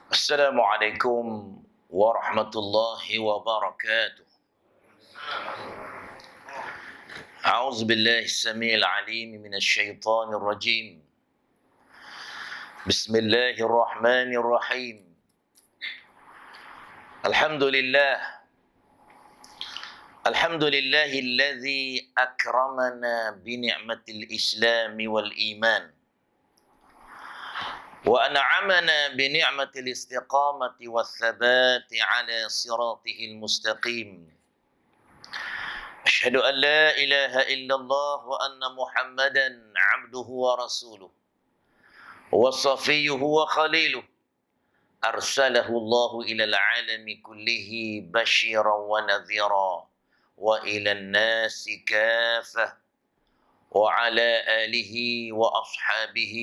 Assalamualaikum warahmatullahi wabarakatuh. A'udzu billahi as-sami'il 'alim minasy syaithanir rajim. Bismillahirrahmanirrahim. Alhamdulillahilladzi akramana bi ni'matil Islam wal iman. وأنعمنا بنعمة الاستقامة والثبات على صراطه المستقيم أشهد أن لا إله إلا الله وأن محمدا عبده ورسوله وصفيه وخليله أرسله الله إلى العالم كله بشيرا ونذيرا وإلى الناس كافة وعلى آله وأصحابه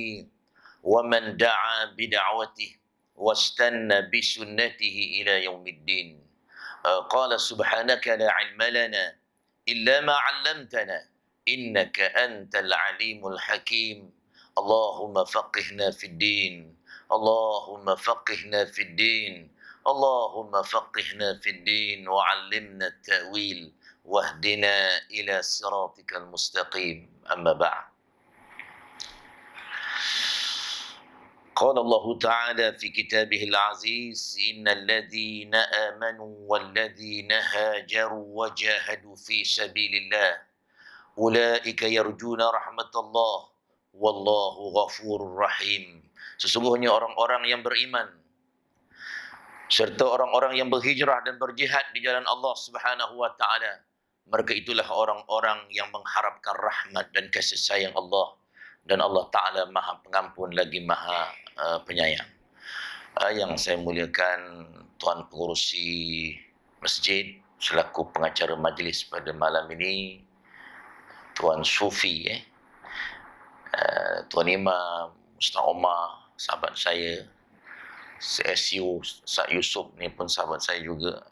ومن دعا بدعوته واستنى بسنته إلى يوم الدين قال سبحانك لا علم لنا إلا ما علمتنا إنك أنت العليم الحكيم اللهم فقهنا في الدين اللهم فقهنا في الدين اللهم فقهنا في الدين وعلمنا التأويل واهدنا إلى صراطك المستقيم أما بعد قال الله تعالى في كتابه العزيز إن الذين آمنوا والذين هاجروا وجاهدوا في سبيل الله أولئك يرجون رحمة الله والله غفور رحيم. Sesungguhnya orang-orang yang beriman serta orang-orang yang berhijrah dan berjihad di jalan Allah Subhanahu wa taala, mereka itulah orang-orang yang mengharapkan rahmat dan kasih sayang Allah, dan Allah Ta'ala Maha Pengampun lagi Maha Penyayang. Yang saya muliakan Tuan Pengurusi Masjid selaku pengacara majlis pada malam ini, Tuan Sufi, Tuan Imam, Ustaz Omar, sahabat saya, CSU, Ustaz Yusuf ni pun sahabat saya juga,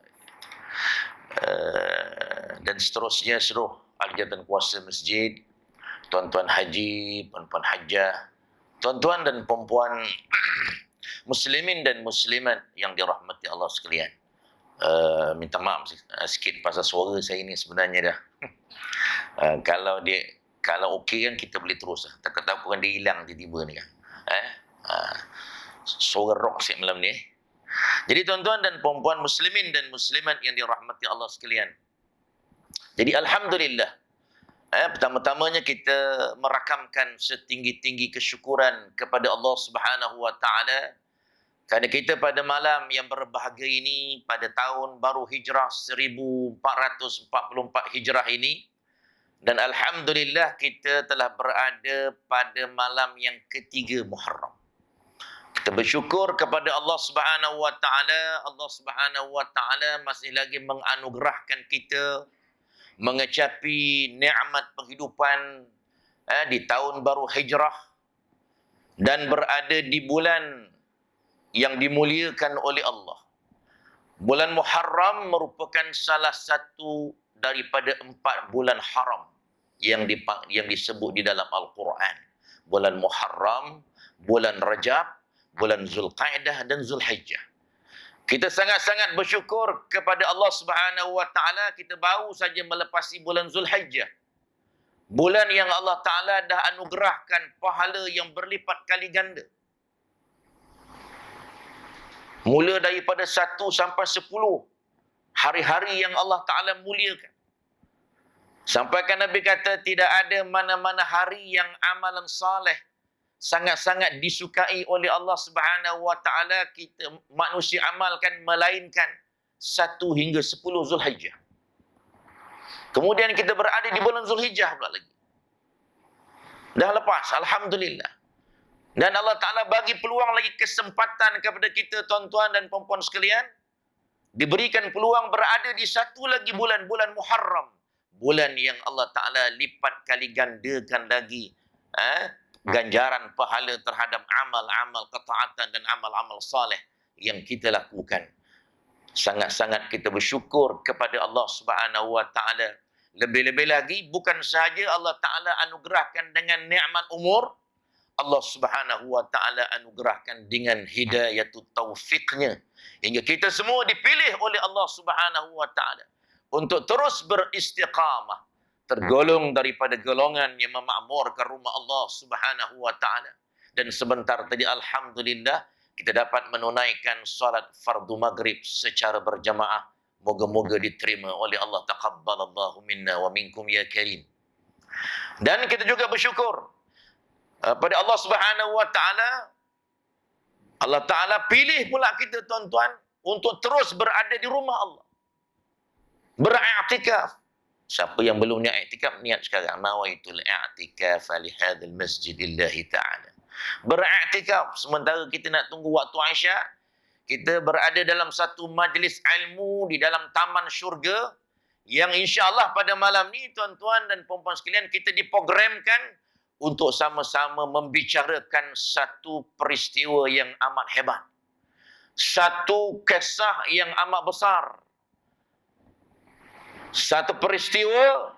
dan seterusnya seluruh ahli jabatan kuasa masjid, tuan-tuan haji, puan-puan hajjah, tuan-tuan dan perempuan muslimin dan muslimat yang dirahmati Allah sekalian. Minta maaf sikit pasal suara saya ni sebenarnya dah. Kalau okey kan kita boleh terus. Tak-tak kan dia hilang tiba-tiba ni kan. Suara rock sikit malam ni. Jadi tuan-tuan dan perempuan muslimin dan muslimat yang dirahmati Allah sekalian. Jadi alhamdulillah, pertama-tamanya kita merakamkan setinggi-tinggi kesyukuran kepada Allah Subhanahu wa taala kerana kita pada malam yang berbahagia ini, pada tahun baru Hijrah 1444 Hijrah ini, dan alhamdulillah kita telah berada pada malam yang ketiga Muharram. Kita bersyukur kepada Allah Subhanahu wa taala. Allah Subhanahu wa taala masih lagi menganugerahkan kita mengecapi nikmat penghidupan di tahun baru Hijrah dan berada di bulan yang dimuliakan oleh Allah. Bulan Muharram merupakan salah satu daripada 4 bulan haram yang disebut di dalam Al-Quran. Bulan Muharram, bulan Rajab, bulan Zulqa'dah dan Zulhijjah. Kita sangat-sangat bersyukur kepada Allah Subhanahu wa taala, kita baru saja melepasi bulan Zulhijjah. Bulan yang Allah Taala dah anugerahkan pahala yang berlipat kali ganda. Mula daripada 1 sampai 10 hari-hari yang Allah Taala muliakan. Sampaikan Nabi kata tidak ada mana-mana hari yang amalan saleh sangat-sangat disukai oleh Allah Subhanahu wa taala kita manusia amalkan melainkan 1 hingga 10 Zulhijjah. Kemudian kita berada di bulan Zulhijjah pula lagi. Dah lepas, alhamdulillah. Dan Allah Taala bagi peluang lagi, kesempatan kepada kita tuan-tuan dan puan-puan sekalian, diberikan peluang berada di satu lagi bulan Muharram, bulan yang Allah Taala lipat kali gandakan lagi ganjaran pahala terhadap amal-amal ketaatan dan amal-amal saleh yang kita lakukan. Sangat-sangat kita bersyukur kepada Allah Subhanahu wa taala. Lebih-lebih lagi bukan sahaja Allah Taala anugerahkan dengan nikmat umur, Allah Subhanahu wa taala anugerahkan dengan hidayatut taufiqnya hingga kita semua dipilih oleh Allah Subhanahu wa taala untuk terus beristiqamah, tergolong daripada golongan yang memakmurkan rumah Allah Subhanahu wa taala. Dan sebentar tadi alhamdulillah kita dapat menunaikan salat fardu maghrib secara berjamaah. Moga-moga diterima oleh Allah. Taqabbalallahu minna wa minkum ya karim. Dan kita juga bersyukur pada Allah Subhanahu wa taala. Allah taala pilih pula kita tuan-tuan untuk terus berada di rumah Allah. Beriktikaf. Siapa yang belum niat iktikaf, niat sekarang. Nawaitul i'tikaf li hadzal masjid lillahi taala. Beriktikaf sementara kita nak tunggu waktu Isyak, kita berada dalam satu majlis ilmu di dalam taman syurga yang insya-Allah pada malam ni tuan-tuan dan puan-puan sekalian kita diprogramkan untuk sama-sama membicarakan satu peristiwa yang amat hebat. Satu kisah yang amat besar. Satu peristiwa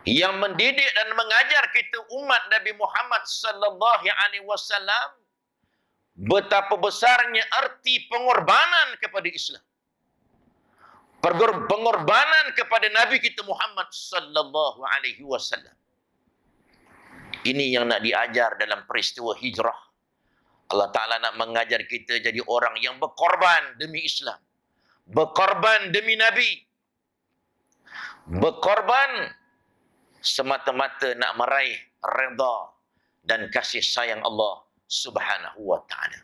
yang mendidik dan mengajar kita umat Nabi Muhammad sallallahu alaihi wasallam betapa besarnya arti pengorbanan kepada Islam. Pengorbanan kepada Nabi kita Muhammad sallallahu alaihi wasallam. Ini yang nak diajar dalam peristiwa hijrah. Allah Ta'ala nak mengajar kita jadi orang yang berkorban demi Islam. Berkorban demi Nabi. Berkorban semata-mata nak meraih redha dan kasih sayang Allah Subhanahu wa taala.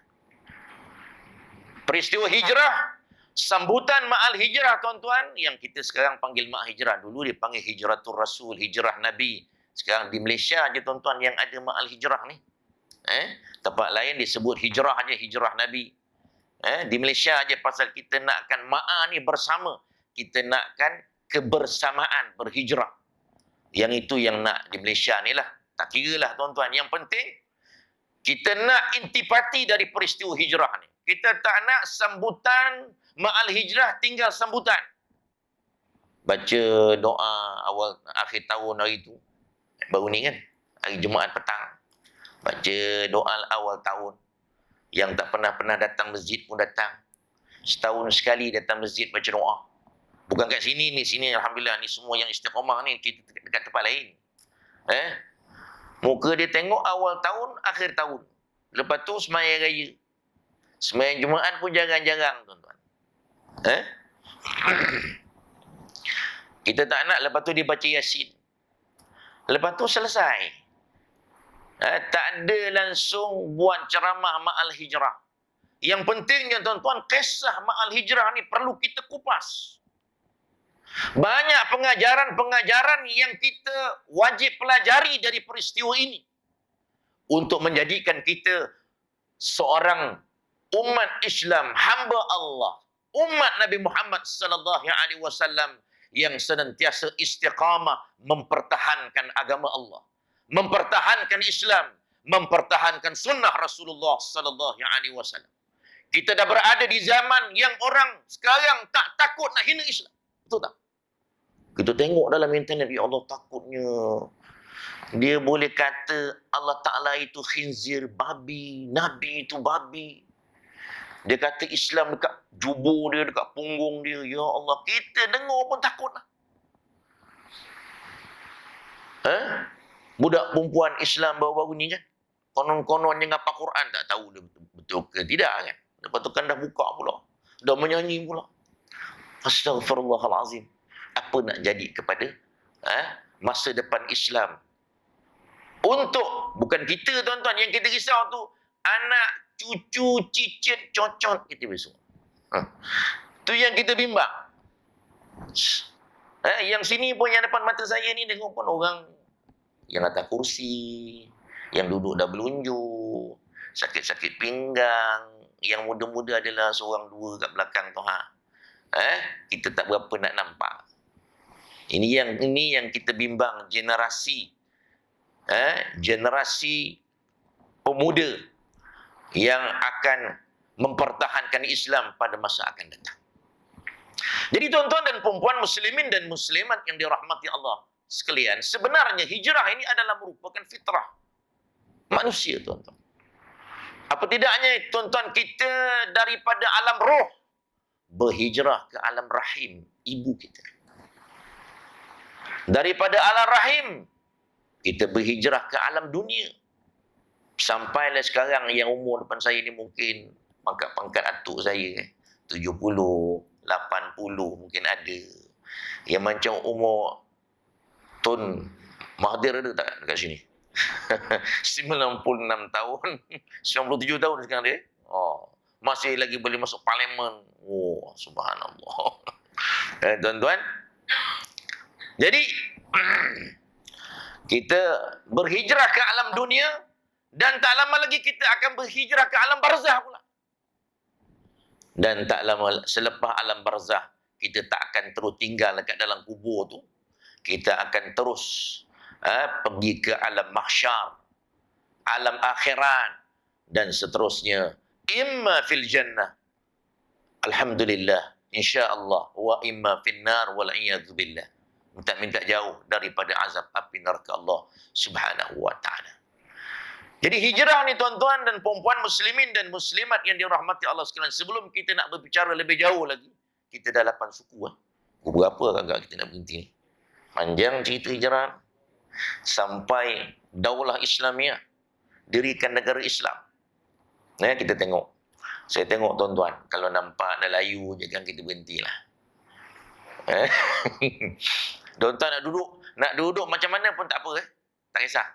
Peristiwa hijrah, sambutan ma'al hijrah tuan-tuan, yang kita sekarang panggil ma'al hijrah. Dulu dia panggil hijratul rasul, hijrah Nabi. Sekarang di Malaysia aja tuan-tuan yang ada ma'al hijrah ni. Tempat lain disebut hijrah aja, hijrah Nabi. Di Malaysia aja pasal kita nakkan ma'al ni bersama. Kita nakkan kebersamaan berhijrah. Yang itu yang nak di Malaysia ni lah. Tak kira lah tuan-tuan. Yang penting, kita nak intipati dari peristiwa hijrah ni. Kita tak nak sambutan ma'al hijrah tinggal sambutan. Baca doa awal akhir tahun hari tu. Baru ni kan, hari Jumaat petang. Baca doa awal tahun. Yang tak pernah datang masjid pun datang. Setahun sekali datang masjid baca doa. Bukan kat sini ni, sini alhamdulillah ni semua yang istiqamah ni kita dekat tempat lain. Muka dia tengok awal tahun, akhir tahun. Lepas tu sembahyang raya. Sembahyang Jumaat pun jarang-jarang tuan-tuan. Kita tak nak lepas tu dia baca Yasin. Lepas tu selesai. Tak ada langsung buat ceramah ma'al hijrah. Yang pentingnya tuan-tuan, kisah ma'al hijrah ni perlu kita kupas. Banyak pengajaran-pengajaran yang kita wajib pelajari dari peristiwa ini untuk menjadikan kita seorang umat Islam, hamba Allah, umat Nabi Muhammad sallallahu alaihi wasallam yang senantiasa istiqamah mempertahankan agama Allah, mempertahankan Islam, mempertahankan sunnah Rasulullah sallallahu alaihi wasallam. Kita dah berada di zaman yang orang sekarang tak takut nak hina Islam. Betul tak? Kita tengok dalam internet, ya Allah takutnya. Dia boleh kata Allah Ta'ala itu khinzir, babi. Nabi itu babi. Dia kata Islam dekat jubur dia, dekat punggung dia. Ya Allah, kita dengar pun takut lah. Budak perempuan Islam baru-baru ni kan, konon-kononnya ngapa Quran, tak tahu dia betul ke tidak kan. Lepas tu kan dah buka pula. Dah menyanyi pula. Astaghfirullahalazim. Apa nak jadi kepada masa depan Islam? Untuk, bukan kita tuan-tuan, yang kita risau tu anak, cucu, cicit, cocot kita besok. Tu yang kita bimbang. Yang sini pun, yang depan mata saya ni, tengok pun orang yang atas kursi, yang duduk dah belunjuk, sakit-sakit pinggang, yang muda-muda adalah seorang dua kat belakang tu. Kita tak berapa nak nampak. Ini yang kita bimbang, generasi pemuda yang akan mempertahankan Islam pada masa akan datang. Jadi tuan-tuan dan perempuan muslimin dan muslimat yang dirahmati Allah sekalian, sebenarnya hijrah ini adalah merupakan fitrah. Manusia, tuan-tuan. Apa tidaknya, tuan-tuan, kita daripada alam roh berhijrah ke alam rahim ibu kita. Daripada alam rahim kita berhijrah ke alam dunia. Sampailah sekarang yang umur depan saya ni mungkin pangkat atuk saya 70, 80 mungkin ada. Yang macam umur Tun Mahathir ada tak dekat sini? 96 tahun, 97 tahun sekarang dia. Oh, masih lagi boleh masuk parlimen. Oh, subhanallah. Tuan-tuan. Jadi kita berhijrah ke alam dunia dan tak lama lagi kita akan berhijrah ke alam barzah pula. Dan tak lama selepas alam barzah kita tak akan terus tinggal dekat dalam kubur tu. Kita akan terus pergi ke alam mahsyar, alam akhirat dan seterusnya. Imma fil jannah, alhamdulillah, insya-Allah, wa imma fil nar wal iyadzu billah. Minta jauh daripada azab api neraka Allah Subhanahu wa taala. Jadi hijrah ni, tuan-tuan dan puan-puan muslimin dan muslimat yang dirahmati Allah sekalian, sebelum kita nak berbicara lebih jauh lagi, kita dah 8 suku. Berapa agak kita nak berhenti ni? Panjang cerita hijrah sampai daulah Islamiah, dirikan negara Islam. Kita tengok. Saya tengok, tuan-tuan, kalau nampak dah layu je kan kita berhentilah. Tuan-tuan nak duduk macam mana pun tak apa, tak kisah.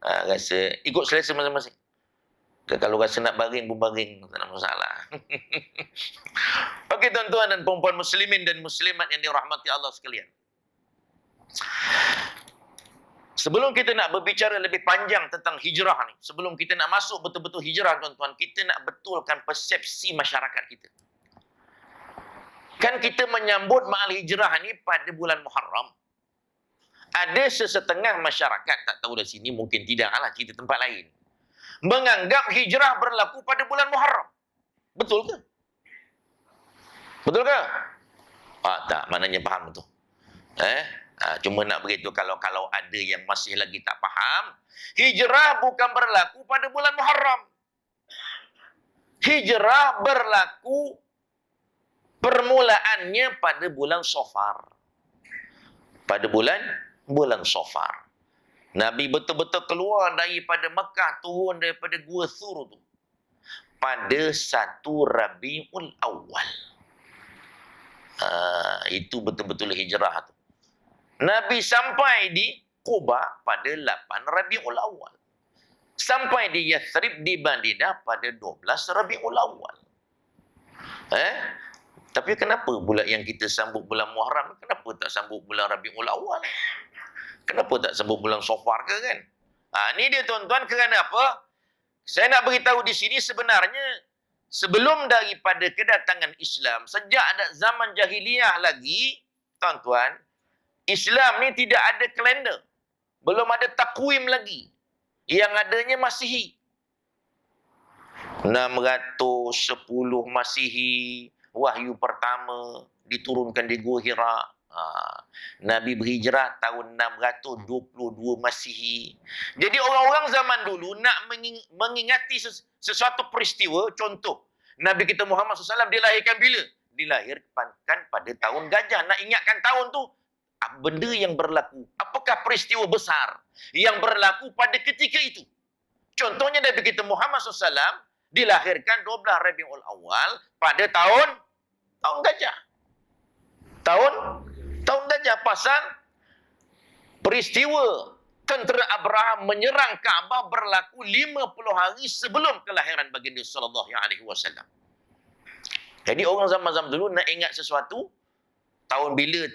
Rasa ikut selesa masing-masing. Kalau rasa nak baring pun baring, tak ada masalah. Okey, tuan-tuan dan puan-puan muslimin dan muslimat yang dirahmati Allah sekalian. Sebelum kita nak berbicara lebih panjang tentang hijrah ni, sebelum kita nak masuk betul-betul hijrah, tuan-tuan, kita nak betulkan persepsi masyarakat kita. Kan kita menyambut ma'al hijrah ni pada bulan Muharram. Ada sesetengah masyarakat, tak tahu dari sini, mungkin tidak lah, cerita tempat lain, menganggap hijrah berlaku pada bulan Muharram. Betul ke? Betul ke? Tak, maknanya faham tu. Cuma nak beritahu kalau ada yang masih lagi tak faham, hijrah bukan berlaku pada bulan Muharram. Hijrah berlaku permulaannya pada bulan Safar. Pada bulan Safar. Nabi betul-betul keluar daripada Mekah, turun daripada Gua Thur tu pada 1 Rabiul Awal. Itu betul-betul hijrah tu. Nabi sampai di Quba pada 8 Rabiul Awal. Sampai di Yathrib di Madinah pada 12 Rabiul Awal. Tapi kenapa pula yang kita sambut bulan Muharram, kenapa tak sambut bulan Rabiul Awal? Kenapa tak sambut bulan Safar ke kan? Ni dia, tuan-tuan, kerana apa? Saya nak beritahu di sini sebenarnya sebelum daripada kedatangan Islam, sejak ada zaman jahiliyah lagi, tuan-tuan, Islam ni tidak ada kalender. Belum ada takwim lagi. Yang adanya Masihi. 610 Masihi, wahyu pertama diturunkan di Gua Hira. Nabi berhijrah tahun 622 Masihi. Jadi orang-orang zaman dulu nak mengingati sesuatu peristiwa, contoh, Nabi kita Muhammad SAW dilahirkan bila? Dilahirkan pada tahun gajah. Nak ingatkan tahun tu, benda yang berlaku. Apakah peristiwa besar yang berlaku pada ketika itu? Contohnya Nabi kita Muhammad SAW dilahirkan 12 Rabiul Awal pada tahun gajah. Tahun gajah, pasal peristiwa tentera Abraham menyerang Kaabah berlaku 50 hari sebelum kelahiran baginda sallallahu alaihi wasallam. Jadi orang zaman-zaman dulu nak ingat sesuatu tahun bila,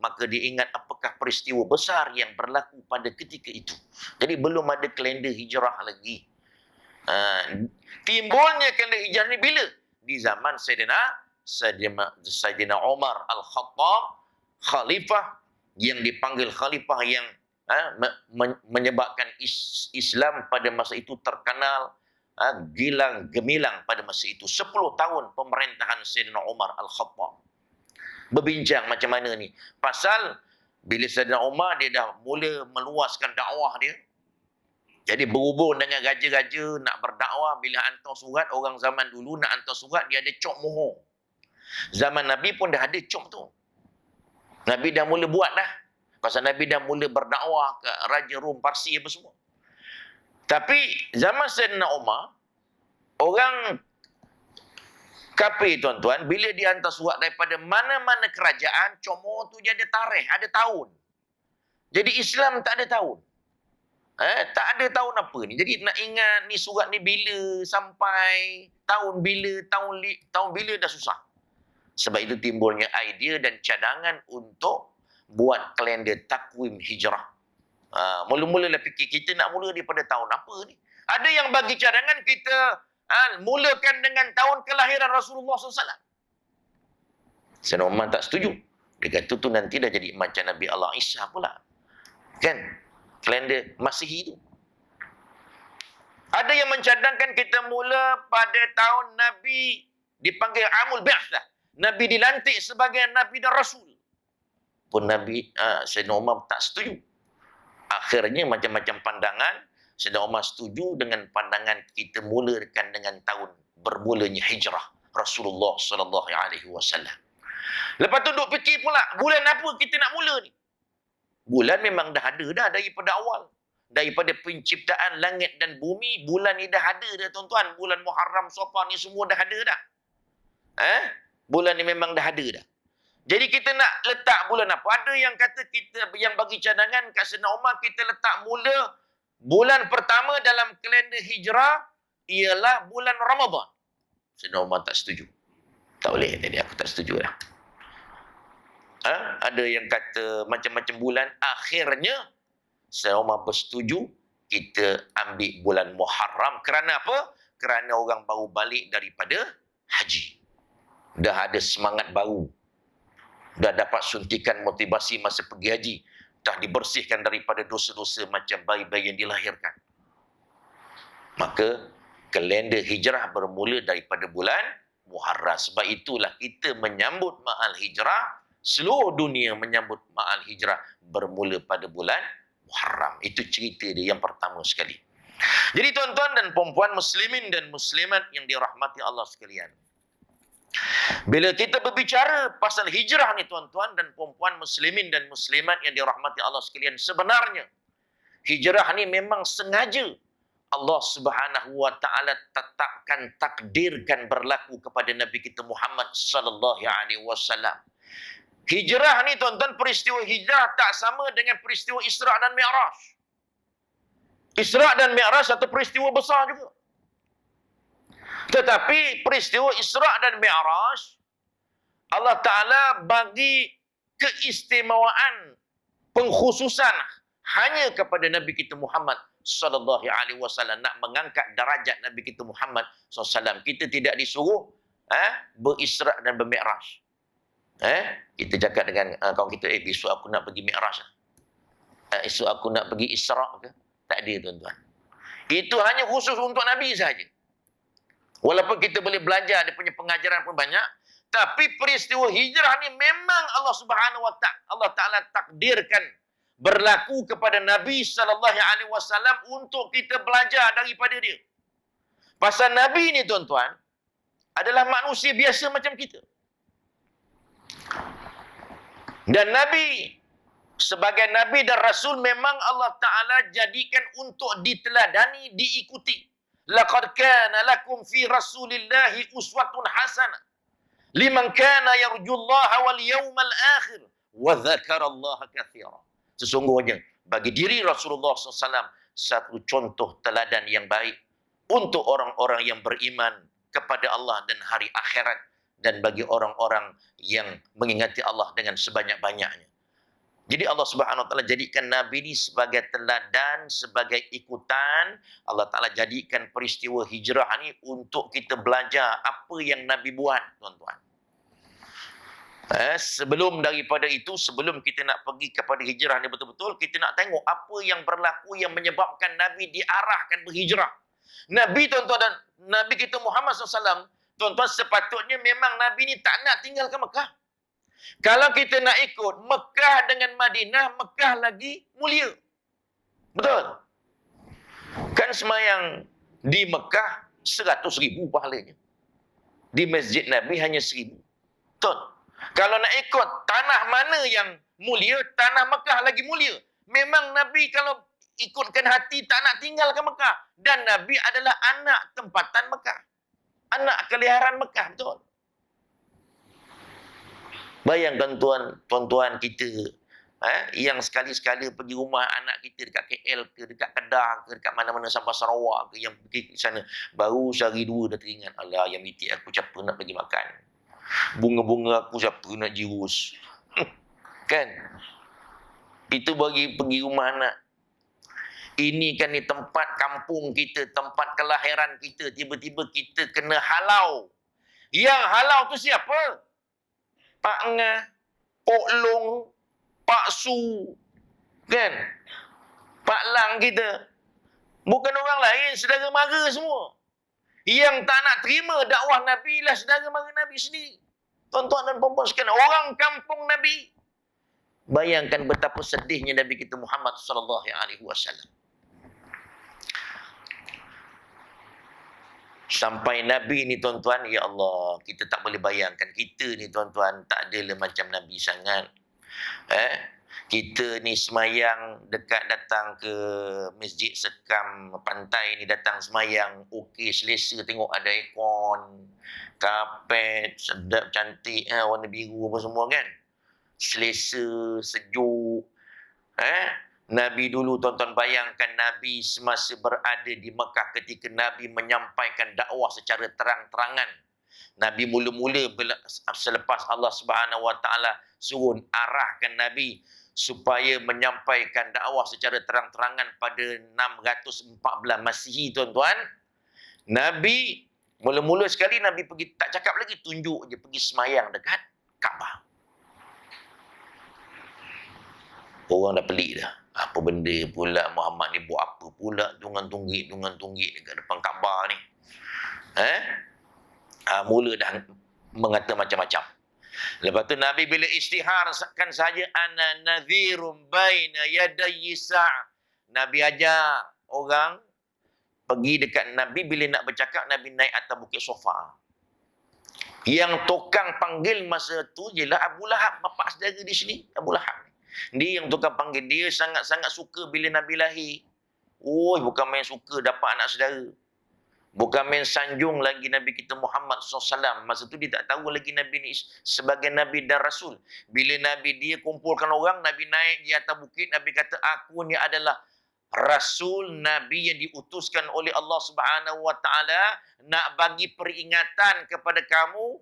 maka dia ingat apakah peristiwa besar yang berlaku pada ketika itu. Jadi belum ada kalender hijrah lagi. Timbulnya kalender hijrah ni bila? Di zaman Sayyidina Umar Al-Khattab, khalifah yang dipanggil khalifah yang menyebabkan Islam pada masa itu terkenal gilang gemilang pada masa itu. 10 tahun pemerintahan Sayyidina Umar Al-Khattab. Berbincang macam mana ni? Pasal bila Sayyidina Umar dia dah mula meluaskan dakwah dia, Jadi berhubung dengan raja-raja nak berdakwah, bila hantar surat, orang zaman dulu nak hantar surat, dia ada cop mohon. Zaman Nabi pun dah ada cop tu. Nabi dah mula buat dah. Pasal Nabi dah mula berdakwah ke Raja Rom, Parsi apa semua. Tapi zaman Sayyidina Umar, orang kafir tuan-tuan, bila dia hantar surat daripada mana-mana kerajaan, cop mohon tu dia ada tarikh, ada tahun. Jadi Islam tak ada tahun. Tak ada tahun apa ni. Jadi nak ingat ni surat ni bila sampai, tahun bila, tahun bila dah susah. Sebab itu timbulnya idea dan cadangan untuk buat kalender takwim hijrah. Mula-mula lah fikir kita nak mula daripada tahun apa ni. Ada yang bagi cadangan kita mulakan dengan tahun kelahiran Rasulullah SAW. Sayyidina Umar tak setuju. Dia kata tu nanti dah jadi macam Nabi Allah Isa pula. Kan? Kalender Masihi itu. Ada yang mencadangkan kita mula pada tahun Nabi dipanggil Amul Bi'athah. Nabi dilantik sebagai Nabi dan Rasul. Pun Nabi Sayyidina Umar tak setuju. Akhirnya macam-macam pandangan. Sayyidina Umar setuju dengan pandangan kita mulakan dengan tahun bermulanya hijrah Rasulullah SAW. Lepas tu duk fikir pula, bulan apa kita nak mula ni? Bulan memang dah ada dah daripada awal. Daripada penciptaan langit dan bumi, bulan ni dah ada dah tuan-tuan. Bulan Muharram, Safar ni semua dah ada dah. Bulan ni memang dah ada dah. Jadi kita nak letak bulan apa? Ada yang kata kita, yang bagi cadangan kat Sayyidina Umar, kita letak mula bulan pertama dalam kalender hijrah ialah bulan Ramadan. Sayyidina Umar tak setuju. Tak boleh tadi, aku tak setuju dah. Ada yang kata macam-macam bulan. Akhirnya Sayyidina Umar bersetuju kita ambil bulan Muharram. Kerana apa? Kerana orang baru balik daripada haji. Dah ada semangat baru. Dah dapat suntikan motivasi masa pergi haji. Dah dibersihkan daripada dosa-dosa macam bayi-bayi yang dilahirkan. Maka kalender hijrah bermula daripada bulan Muharram. Sebab itulah kita menyambut Ma'al Hijrah. Seluruh dunia menyambut Ma'al Hijrah bermula pada bulan Muharram. Itu cerita dia yang pertama sekali. Jadi tuan-tuan dan puan-puan muslimin dan muslimat yang dirahmati Allah sekalian. Bila kita berbicara pasal hijrah ni tuan-tuan dan puan-puan muslimin dan muslimat yang dirahmati Allah sekalian, sebenarnya hijrah ni memang sengaja Allah Subhanahu wa taala tetapkan, takdirkan berlaku kepada Nabi kita Muhammad sallallahu alaihi wasallam. Hijrah ni tuan-tuan, peristiwa hijrah tak sama dengan peristiwa Isra' dan Mi'raj. Isra' dan Mi'raj satu peristiwa besar juga. Tetapi peristiwa Isra' dan Mi'raj, Allah Ta'ala bagi keistimewaan, pengkhususan hanya kepada Nabi kita Muhammad sallallahu alaihi wasallam, nak mengangkat darajat Nabi kita Muhammad sallallahu alaihi wasallam. Kita tidak disuruh berisra' dan bermi'raj. Kita cakap dengan kawan kita, besok aku nak pergi mi'raj. Esok aku nak pergi isra' ke? Tak ada tuan-tuan. Itu hanya khusus untuk Nabi saja. Walaupun kita boleh belajar, dia punya pengajaran pun banyak, tapi peristiwa hijrah ni memang Allah Subhanahu wa taala, Allah Taala takdirkan berlaku kepada Nabi sallallahu alaihi wasallam untuk kita belajar daripada dia. Pasal Nabi ni tuan-tuan adalah manusia biasa macam kita. Dan Nabi sebagai Nabi dan Rasul memang Allah Ta'ala jadikan untuk diteladani, diikuti. Laqad kana lakum fi Rasulillahi uswatun hasanah liman kana yarjullaha wal yawmal akhir wa dzakarallaha katsira. Sesungguhnya bagi diri Rasulullah SAW satu contoh teladan yang baik untuk orang-orang yang beriman kepada Allah dan hari akhirat, dan bagi orang-orang yang mengingati Allah dengan sebanyak-banyaknya. Jadi Allah Subhanahu wa taala jadikan Nabi ini sebagai teladan, sebagai ikutan. Allah Taala jadikan peristiwa hijrah ini untuk kita belajar apa yang Nabi buat, tuan-tuan. Sebelum daripada itu, sebelum kita nak pergi kepada hijrah ni betul-betul, kita nak tengok apa yang berlaku yang menyebabkan Nabi diarahkan berhijrah. Nabi, tuan-tuan, dan Nabi kita Muhammad SAW, tuan-tuan, sepatutnya memang Nabi ni tak nak tinggalkan Mekah. Kalau kita nak ikut Mekah dengan Madinah, Mekah lagi mulia. Betul? Kan semayang di Mekah 100,000 pahalanya. Di masjid Nabi hanya 1,000. Betul. Kalau nak ikut tanah mana yang mulia, tanah Mekah lagi mulia. Memang Nabi kalau ikutkan hati tak nak tinggalkan Mekah. Dan Nabi adalah anak tempatan Mekah. Anak keliharan Mekah, betul. Bayangkan tuan-tuan kita yang sekali-sekala pergi rumah anak kita dekat KL ke, dekat Kedah ke, dekat mana-mana Sabah Sarawak ke, yang pergi ke sana. Baru sehari dua dah teringat, alah yang mitik aku siapa nak pergi makan. Bunga-bunga aku siapa nak jirus. Kan? Itu bagi pergi rumah anak. Ini kan ni tempat kampung kita, tempat kelahiran kita. Tiba-tiba kita kena halau. Yang halau tu siapa? Pak Ngah, Pok Long, Pak Su, kan? Pak Lang kita. Bukan orang lain, saudara mara semua. Yang tak nak terima dakwah Nabi lah saudara mara Nabi sendiri. Tuan-tuan dan puan-puan sekalian, orang kampung Nabi. Bayangkan betapa sedihnya Nabi kita Muhammad sallallahu alaihi wasallam. Sampai Nabi ni tuan-tuan, ya Allah, kita tak boleh bayangkan. Kita ni tuan-tuan tak adalah macam Nabi sangat. Kita ni semayang dekat datang ke masjid Sekam pantai ni, datang semayang, okey, selesa, tengok ada aircon, kapet, sedap, cantik, warna biru apa semua kan. Selesa, sejuk. Nabi dulu tuan-tuan bayangkan Nabi semasa berada di Mekah ketika Nabi menyampaikan dakwah secara terang-terangan. Nabi mula-mula selepas Allah Subhanahu Wa Taala suruh arahkan Nabi supaya menyampaikan dakwah secara terang-terangan pada 614 Masihi tuan-tuan. Nabi mula-mula sekali Nabi pergi, tak cakap lagi, tunjuk je pergi semayang dekat Kaabah. Orang dah pelik dah. Apa benda pula Muhammad ni buat apa pula tunggang-tunggik dekat depan Kaabah ni. Mula dah mengata macam-macam. Lepas tu Nabi bila istiharkan saja, ana nadhirum baina yadayyi sa'ah. Nabi ajar orang pergi dekat Nabi bila nak bercakap, Nabi naik atas bukit Sofa. Yang tukang panggil masa tu ialah Abu Lahab, bapa saudara di sini, Abu Lahab. Dia yang tukang panggil. Dia sangat-sangat suka bila Nabi lahir. Bukan main suka dapat anak saudara. Bukan main sanjung lagi Nabi kita Muhammad SAW. Masa tu dia tak tahu lagi Nabi ni sebagai Nabi dan Rasul. Bila Nabi dia kumpulkan orang, Nabi naik di atas bukit, Nabi kata, aku ni adalah Rasul, Nabi yang diutuskan oleh Allah Subhanahu Wa Taala nak bagi peringatan kepada kamu,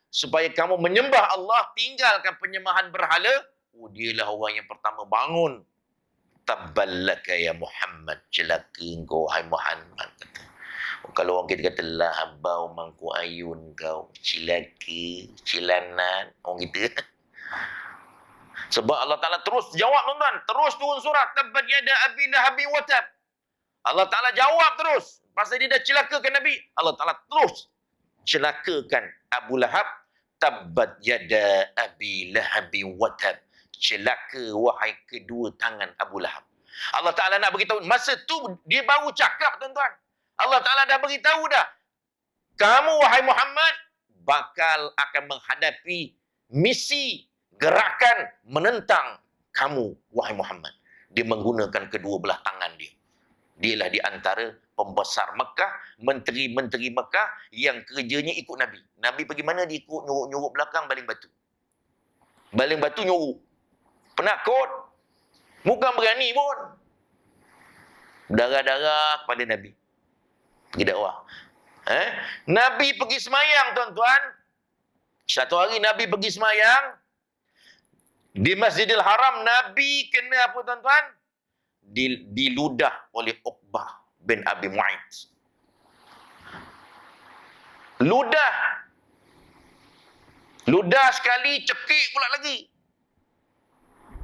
supaya kamu menyembah Allah, tinggalkan penyembahan berhala. Dialah orang yang pertama bangun. Tabballaka ya Muhammad, celaka engkau hai Muhammad. Kalau orang kita kata lah habau mangku ayun kau, cilaka, cilanan, orang kita. Sebab Allah Ta'ala terus jawab tuan-tuan, terus turun surat tabbat yada abi lahabin wa tab. Allah Ta'ala jawab terus. Pasal dia dah celakakan Nabi, Allah Ta'ala terus celakakan Abu Lahab. Tabbat yada abi lahabin wa tab. Celaka wahai kedua tangan Abu Lahab. Allah Ta'ala nak beritahu, masa tu dia baru cakap tuan-tuan. Allah Ta'ala dah beritahu dah. Kamu wahai Muhammad bakal akan menghadapi misi, gerakan menentang kamu wahai Muhammad. Dia menggunakan kedua belah tangan dia. Dialah di antara pembesar Mekah, menteri-menteri Mekah yang kerjanya ikut Nabi. Nabi pergi mana dia ikut, nyuruk-nyuruk belakang baling batu. Baling batu nyuruk. Penakut. Bukan berani pun. Darah-darah kepada Nabi. Pergi dakwah. Nabi pergi semayang tuan-tuan. Satu hari Nabi pergi semayang. Di Masjidil Haram, Nabi kena apa tuan-tuan? Diludah oleh Uqbah bin Abi Mu'ayt. Ludah. Ludah sekali, cekik pula lagi.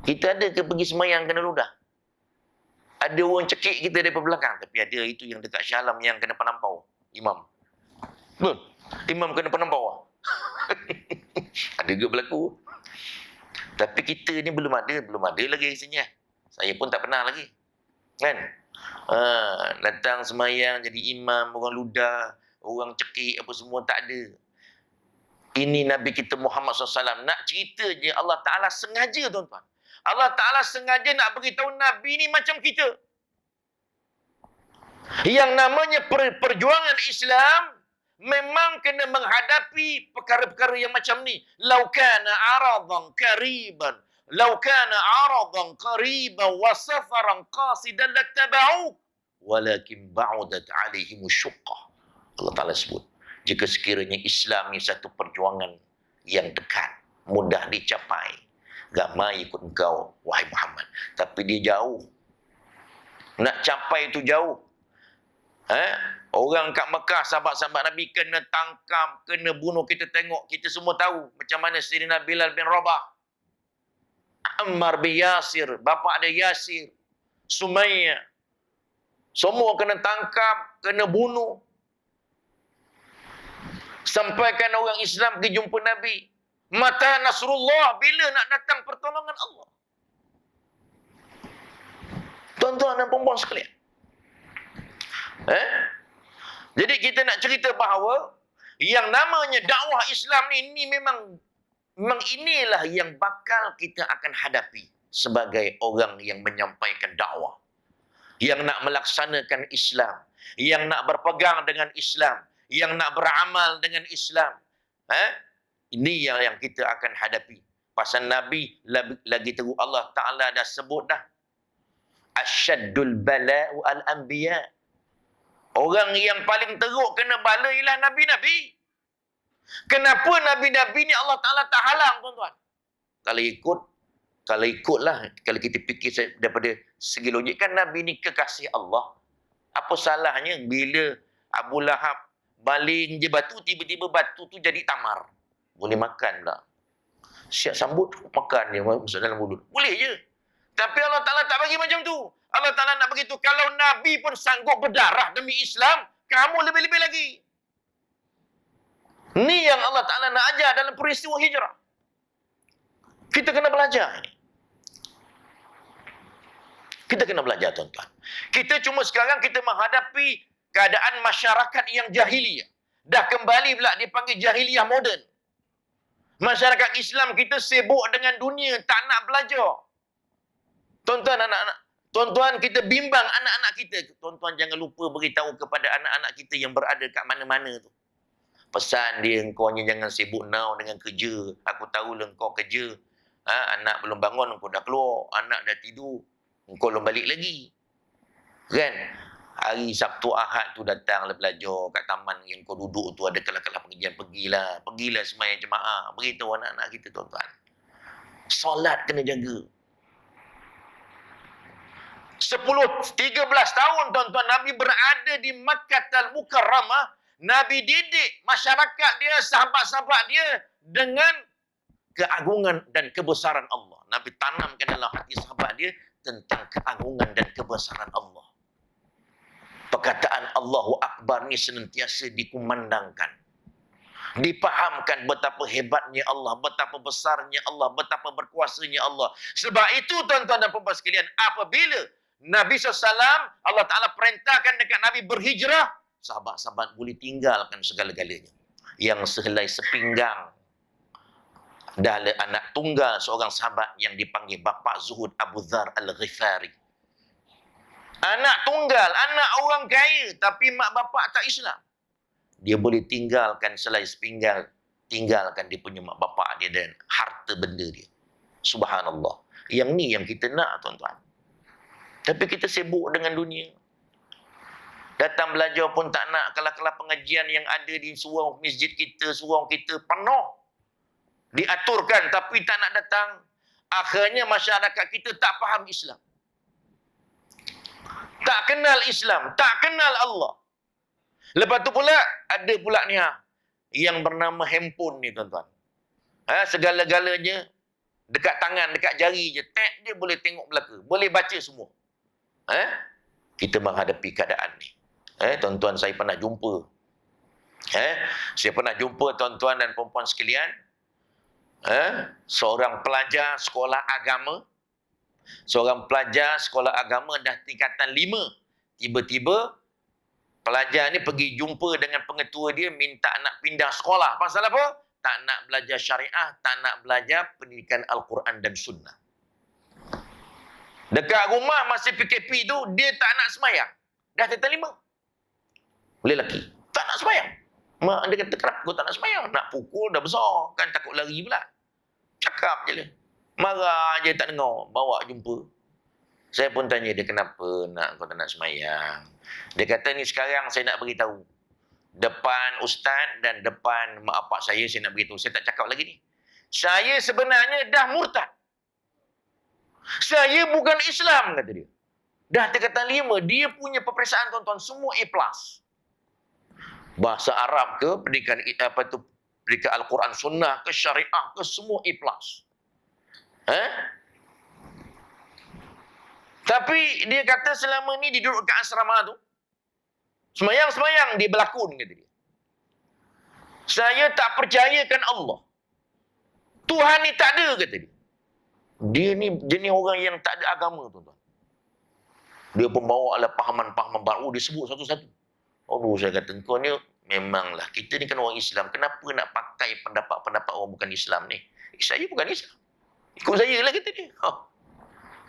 Kita ada ke pergi semayang kena ludah? Ada orang cekik kita daripada belakang. Tapi ada itu yang dekat Shah Alam yang kena penampau. Imam. Imam kena penampau. Ada ke berlaku? Tapi kita ni belum ada lagi isinya. Saya pun tak pernah lagi. Kan? Datang semayang jadi imam, orang ludah, orang cekik apa semua tak ada. Ini Nabi kita Muhammad SAW. Nak cerita je Allah Ta'ala sengaja tuan-tuan. Allah Ta'ala sengaja nak beritahu Nabi ni macam kita. Yang namanya perjuangan Islam memang kena menghadapi perkara-perkara yang macam ni. Lau kana aradan qariban, lau kana aradan qariban wa safaran qasidan lattaba'u walakin ba'udat alaihim syuqqah. Allah Ta'ala sebut, jika sekiranya Islam ni satu perjuangan yang dekat, mudah dicapai, ramai ikut engkau, wahai Muhammad. Tapi dia jauh. Nak capai itu jauh. Orang kat Mekah, sahabat-sahabat Nabi kena tangkap, kena bunuh. Kita tengok, kita semua tahu macam mana Sayyidina Bilal bin Rabah, Ammar bin Yasir, bapa dia Yasir, Sumayyah. Semua kena tangkap, kena bunuh. Sampaikan orang Islam pergi jumpa Nabi. Mata Nasrullah, bila nak datang pertolongan Allah? Tuan-tuan dan puan-puan sekalian. Jadi kita nak cerita bahawa yang namanya dakwah Islam ni memang inilah yang bakal kita akan hadapi sebagai orang yang menyampaikan dakwah, yang nak melaksanakan Islam, yang nak berpegang dengan Islam, yang nak beramal dengan Islam. Ini yang kita akan hadapi. Pasal Nabi lagi teruk, Allah Ta'ala dah sebut dah. Asyaddul bala'u al-anbiya. Orang yang paling teruk kena bala ialah Nabi-Nabi. Kenapa Nabi-Nabi ni Allah Ta'ala tak halang, tuan-tuan? Kalau ikutlah, kalau kita fikir daripada segi logik, kan Nabi ni kekasih Allah. Apa salahnya bila Abu Lahab baling je batu, tiba-tiba batu tu jadi tamar. Boleh makan pula. Siap sambut, makan dia masuk dalam mulut. Boleh je. Tapi Allah Ta'ala tak bagi macam tu. Allah Ta'ala nak begitu. Kalau Nabi pun sanggup berdarah demi Islam, kamu lebih-lebih lagi. Ni yang Allah Ta'ala nak ajar dalam peristiwa hijrah. Kita kena belajar ini. Kita kena belajar, tuan-tuan. Kita cuma sekarang kita menghadapi keadaan masyarakat yang jahiliyah. Dah kembali pula dipanggil jahiliyah moden. Masyarakat Islam kita sibuk dengan dunia, tak nak belajar. Tuan-tuan, anak-anak, tuan-tuan, kita bimbang anak-anak kita. Tuan-tuan jangan lupa beritahu kepada anak-anak kita yang berada kat mana-mana tu. Pesan dia, engkau ni jangan sibuk now dengan kerja. Aku tahu lah engkau kerja. Anak belum bangun, engkau dah keluar. Anak dah tidur, engkau belum balik lagi. Kan? Hari Sabtu Ahad tu datanglah belajar kat taman yang kau duduk tu, ada kelas-kelas pengajian, pergilah sembahyang jemaah. Beritahu anak-anak kita, tuan-tuan. Solat kena jaga. 13 tahun, tuan-tuan, Nabi berada di Makkah Al-Mukarramah. Nabi didik masyarakat dia, sahabat-sahabat dia dengan keagungan dan kebesaran Allah. Nabi tanamkan dalam hati sahabat dia tentang keagungan dan kebesaran Allah. Perkataan Allahu Akbar ni senantiasa dikumandangkan. Dipahamkan betapa hebatnya Allah, betapa besarnya Allah, betapa berkuasanya Allah. Sebab itu, tuan-tuan dan puan-puan sekalian, apabila Nabi SAW, Allah Ta'ala perintahkan dekat Nabi berhijrah, sahabat-sahabat boleh tinggalkan segala-galanya. Yang sehelai sepinggang. Dah ada anak tunggal seorang sahabat yang dipanggil Bapa Zuhud, Abu Dzar Al-Ghifari. Anak tunggal, anak orang kaya, tapi mak bapak tak Islam. Dia boleh tinggalkan selai sepinggang, tinggalkan dia punya mak bapak dia dan harta benda dia. Subhanallah. Yang ni yang kita nak, tuan-tuan. Tapi kita sibuk dengan dunia. Datang belajar pun tak nak. Kelas-kelas pengajian yang ada di surau masjid kita, surau kita penuh. Diaturkan tapi tak nak datang. Akhirnya masyarakat kita tak faham Islam. Tak kenal Islam, tak kenal Allah. Lepas tu pula, ada pula ni yang bernama handphone ni, tuan-tuan. Segala-galanya dekat tangan, dekat jari je. Tap dia boleh tengok belaka, boleh baca semua. Kita menghadapi keadaan ni. Tuan-tuan, saya pernah jumpa. Saya pernah jumpa, tuan-tuan dan puan-puan sekalian. Seorang pelajar sekolah agama. Seorang pelajar sekolah agama dah tingkatan 5. tiba-tiba pelajar ni pergi jumpa dengan pengetua dia, minta nak pindah sekolah. Pasal apa? Tak nak belajar syariah, tak nak belajar pendidikan Al-Quran dan Sunnah. Dekat rumah masa PKP tu, dia tak nak semayang. Dah kata 5. Boleh lelaki. Tak nak semayang. Mak dia kata, kenapa kau tak nak semayang? Nak pukul dah besar. Kan takut lari pula. Cakap je lah. Marah je tak dengar. Bawa jumpa. Saya pun tanya dia, kenapa kau tak nak semayang? Dia kata, ni sekarang saya nak beritahu. Depan ustaz dan depan mak bapak saya nak beritahu. Saya tak cakap lagi ni. Saya sebenarnya dah murtad. Saya bukan Islam, kata dia. Dah tingkatan 5, dia punya peperiksaan tuan-tuan semua A+. Bahasa Arab ke, pendidikan pendidikan Al-Quran Sunnah ke, syariah ke, semua A+. Tapi dia kata selama ni dia duduk kat asrama tu, semayang-semayang dia berlakon, kata dia. Saya tak percayakan Allah. Tuhan ni tak ada, kata dia. Dia ni jenis orang yang tak ada agama, tuan-tuan. Dia pun bawa lah pahaman-pahaman baru, dia sebut satu-satu. Aduh, saya kata, kau ni memanglah, kita ni kan orang Islam, kenapa nak pakai pendapat-pendapat orang bukan Islam ni? Saya bukan Islam. Ikut saya lah, kata dia.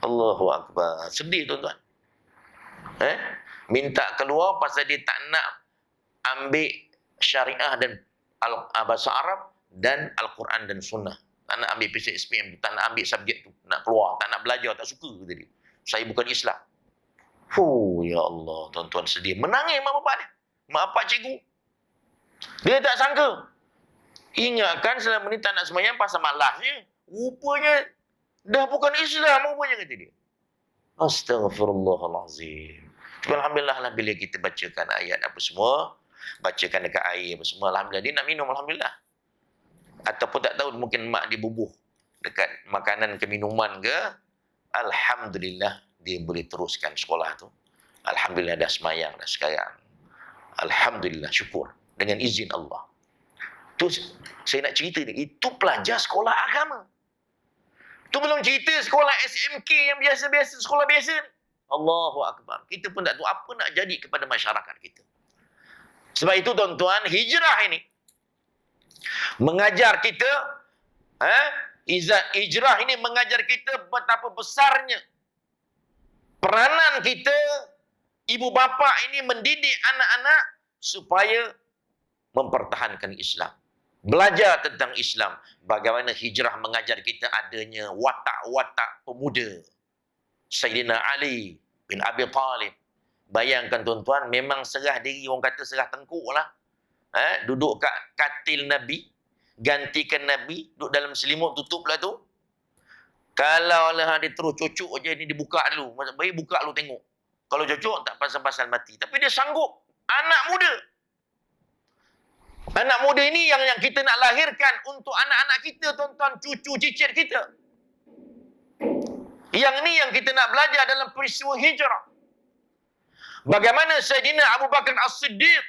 Allahu Akbar. Sedih, tuan-tuan. Minta keluar pasal dia tak nak ambil syariah dan bahasa Arab dan Al-Quran dan Sunnah. Tak nak ambil PCSPM, tak nak ambil subjek tu. Nak keluar, tak nak belajar, tak suka, kata dia. Saya bukan Islam. Ya Allah, tuan-tuan, sedih. Menangis mak bapak dia. Mak bapak cikgu. Dia tak sangka. Ingatkan selama ni tak nak semayang pasal malasnya. Rupanya dah bukan Islam, rupanya, kata dia. Astaghfirullahalazim. Alhamdulillah lah bila kita bacakan ayat apa semua, bacakan dekat air apa semua, alhamdulillah. Dia nak minum, alhamdulillah. Ataupun tak tahu, mungkin mak dia bubuh dekat makanan ke minuman ke, alhamdulillah dia boleh teruskan sekolah tu. Alhamdulillah dah semayang dah sekarang. Alhamdulillah, syukur dengan izin Allah. Tu saya nak cerita ni, itu pelajar sekolah agama. Tu belum cerita sekolah SMK yang biasa-biasa, sekolah biasa. Allahu Akbar. Kita pun tak tahu apa nak jadi kepada masyarakat kita. Sebab itu, tuan-tuan, hijrah ini mengajar kita, hijrah ini mengajar kita betapa besarnya peranan kita, ibu bapa ini mendidik anak-anak supaya mempertahankan Islam. Belajar tentang Islam. Bagaimana hijrah mengajar kita adanya watak-watak pemuda. Sayyidina Ali bin Abi Talib. Bayangkan, tuan-tuan, memang serah diri, orang kata serah tengkuk lah. Duduk kat katil Nabi, gantikan Nabi, duduk dalam selimut, tutup lah tu. Kalau lah dia terus cucuk je, ni dibuka dulu. Baik buka dulu tengok. Kalau cucuk, tak pasal-pasal mati. Tapi dia sanggup. Anak muda. Anak muda ini yang kita nak lahirkan untuk anak-anak kita, tuan-tuan, cucu cicit kita. Yang ni yang kita nak belajar dalam peristiwa hijrah. Bagaimana Sayyidina Abu Bakar As-Siddiq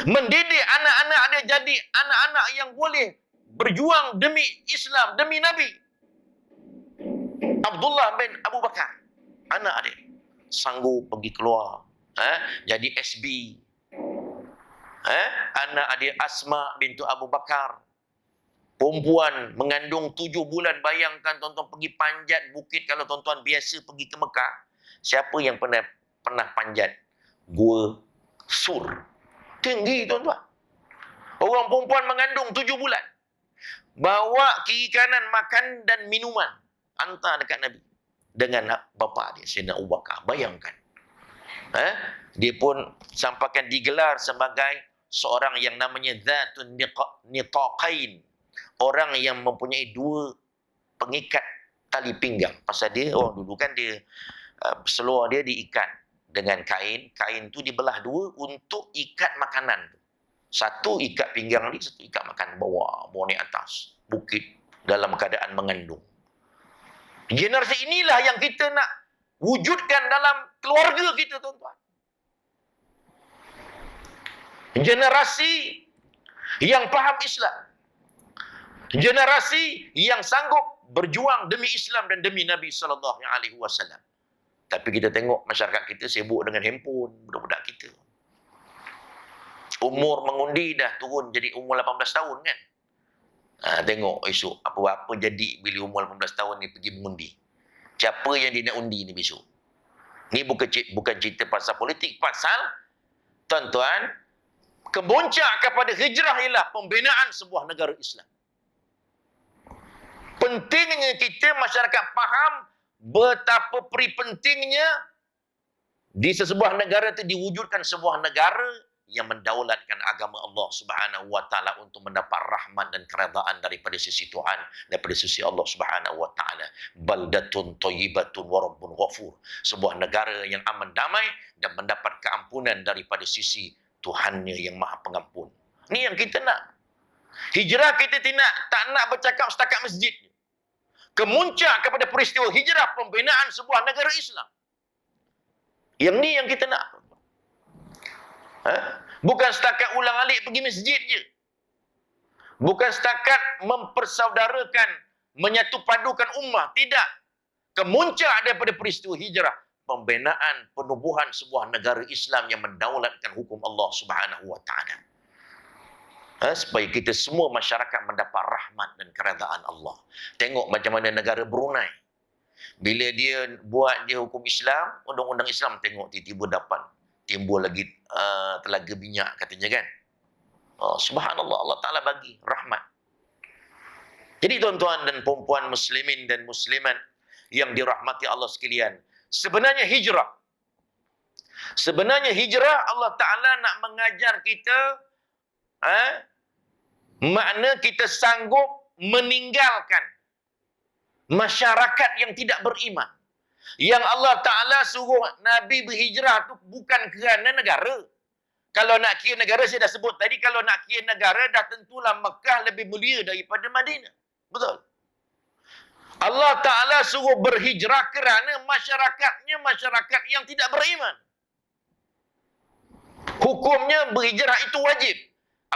mendidik anak-anak dia jadi anak-anak yang boleh berjuang demi Islam, demi Nabi. Abdullah bin Abu Bakar, anak dia, sanggup pergi keluar, jadi SB. Anak adik Asma bintu Abu Bakar, perempuan mengandung 7 bulan. Bayangkan, tuan-tuan, pergi panjat bukit. Kalau tuan-tuan biasa pergi ke Mekah, siapa yang pernah panjat Gua Sur? Tinggi, tuan-tuan. Orang perempuan mengandung 7 bulan. Bawa kiri kanan makan dan minuman, hantar dekat Nabi dengan bapa dia, Sayyidina Abu Bakar. Bayangkan. Dia pun sampaikan digelar sebagai seorang yang namanya Zatun Nitaqain. Orang yang mempunyai 2 pengikat tali pinggang. Pasal dia, orang dulu kan dia, seluar dia diikat dengan kain. Kain tu dibelah 2 untuk ikat makanan. Satu ikat pinggang ni, satu ikat makan bawa naik atas bukit dalam keadaan mengandung. Generasi inilah yang kita nak wujudkan dalam keluarga kita, tuan-tuan. Generasi yang faham Islam. Generasi yang sanggup berjuang demi Islam dan demi Nabi sallallahu alaihi wasallam. Tapi kita tengok masyarakat kita sibuk dengan handphone, budak-budak kita. Umur mengundi dah turun jadi umur 18 tahun kan. Tengok esok apa-apa jadi bila umur 18 tahun ni pergi mengundi. Siapa yang dia nak undi ni besok? Ni bukan cerita pasal politik, pasal tuan-tuan, kemuncak kepada hijrah ialah pembinaan sebuah negara Islam. Pentingnya kita masyarakat faham betapa pentingnya di sebuah negara itu diwujudkan sebuah negara yang mendaulatkan agama Allah Subhanahu wa taala untuk mendapat rahmat dan keredaan daripada sisi Tuhan, daripada sisi Allah Subhanahu wa taala. Baldatun thayyibatun wa rabbun ghafur. Sebuah negara yang aman damai dan mendapat keampunan daripada sisi Tuhannya yang Maha Pengampun. Ni yang kita nak. Hijrah kita tak nak bercakap setakat masjid. Kemuncak kepada peristiwa hijrah pembinaan sebuah negara Islam. Yang ni yang kita nak. Bukan setakat ulang-alik pergi masjid je. Bukan setakat mempersaudarakan, menyatu padukan ummah. Tidak. Kemuncak daripada peristiwa hijrah, pembinaan, penubuhan sebuah negara Islam yang mendaulatkan hukum Allah Subhanahu wa taala. Supaya kita semua masyarakat mendapat rahmat dan keredaan Allah. Tengok macam mana negara Brunei. Bila dia buat hukum Islam, undang-undang Islam, tengok tiba-tiba dapat timbul lagi telaga minyak katanya kan. Subhanallah, Allah Ta'ala bagi rahmat. Jadi tuan-tuan dan perempuan muslimin dan muslimat yang dirahmati Allah sekalian, sebenarnya hijrah Allah Ta'ala nak mengajar kita makna kita sanggup meninggalkan masyarakat yang tidak beriman. Yang Allah Ta'ala suruh Nabi berhijrah tu bukan kerana negara. Kalau nak kira negara, saya dah sebut tadi, kalau nak kira negara, dah tentulah Mekah lebih mulia daripada Madinah. Betul? Allah Ta'ala suruh berhijrah kerana masyarakatnya masyarakat yang tidak beriman. Hukumnya berhijrah itu wajib.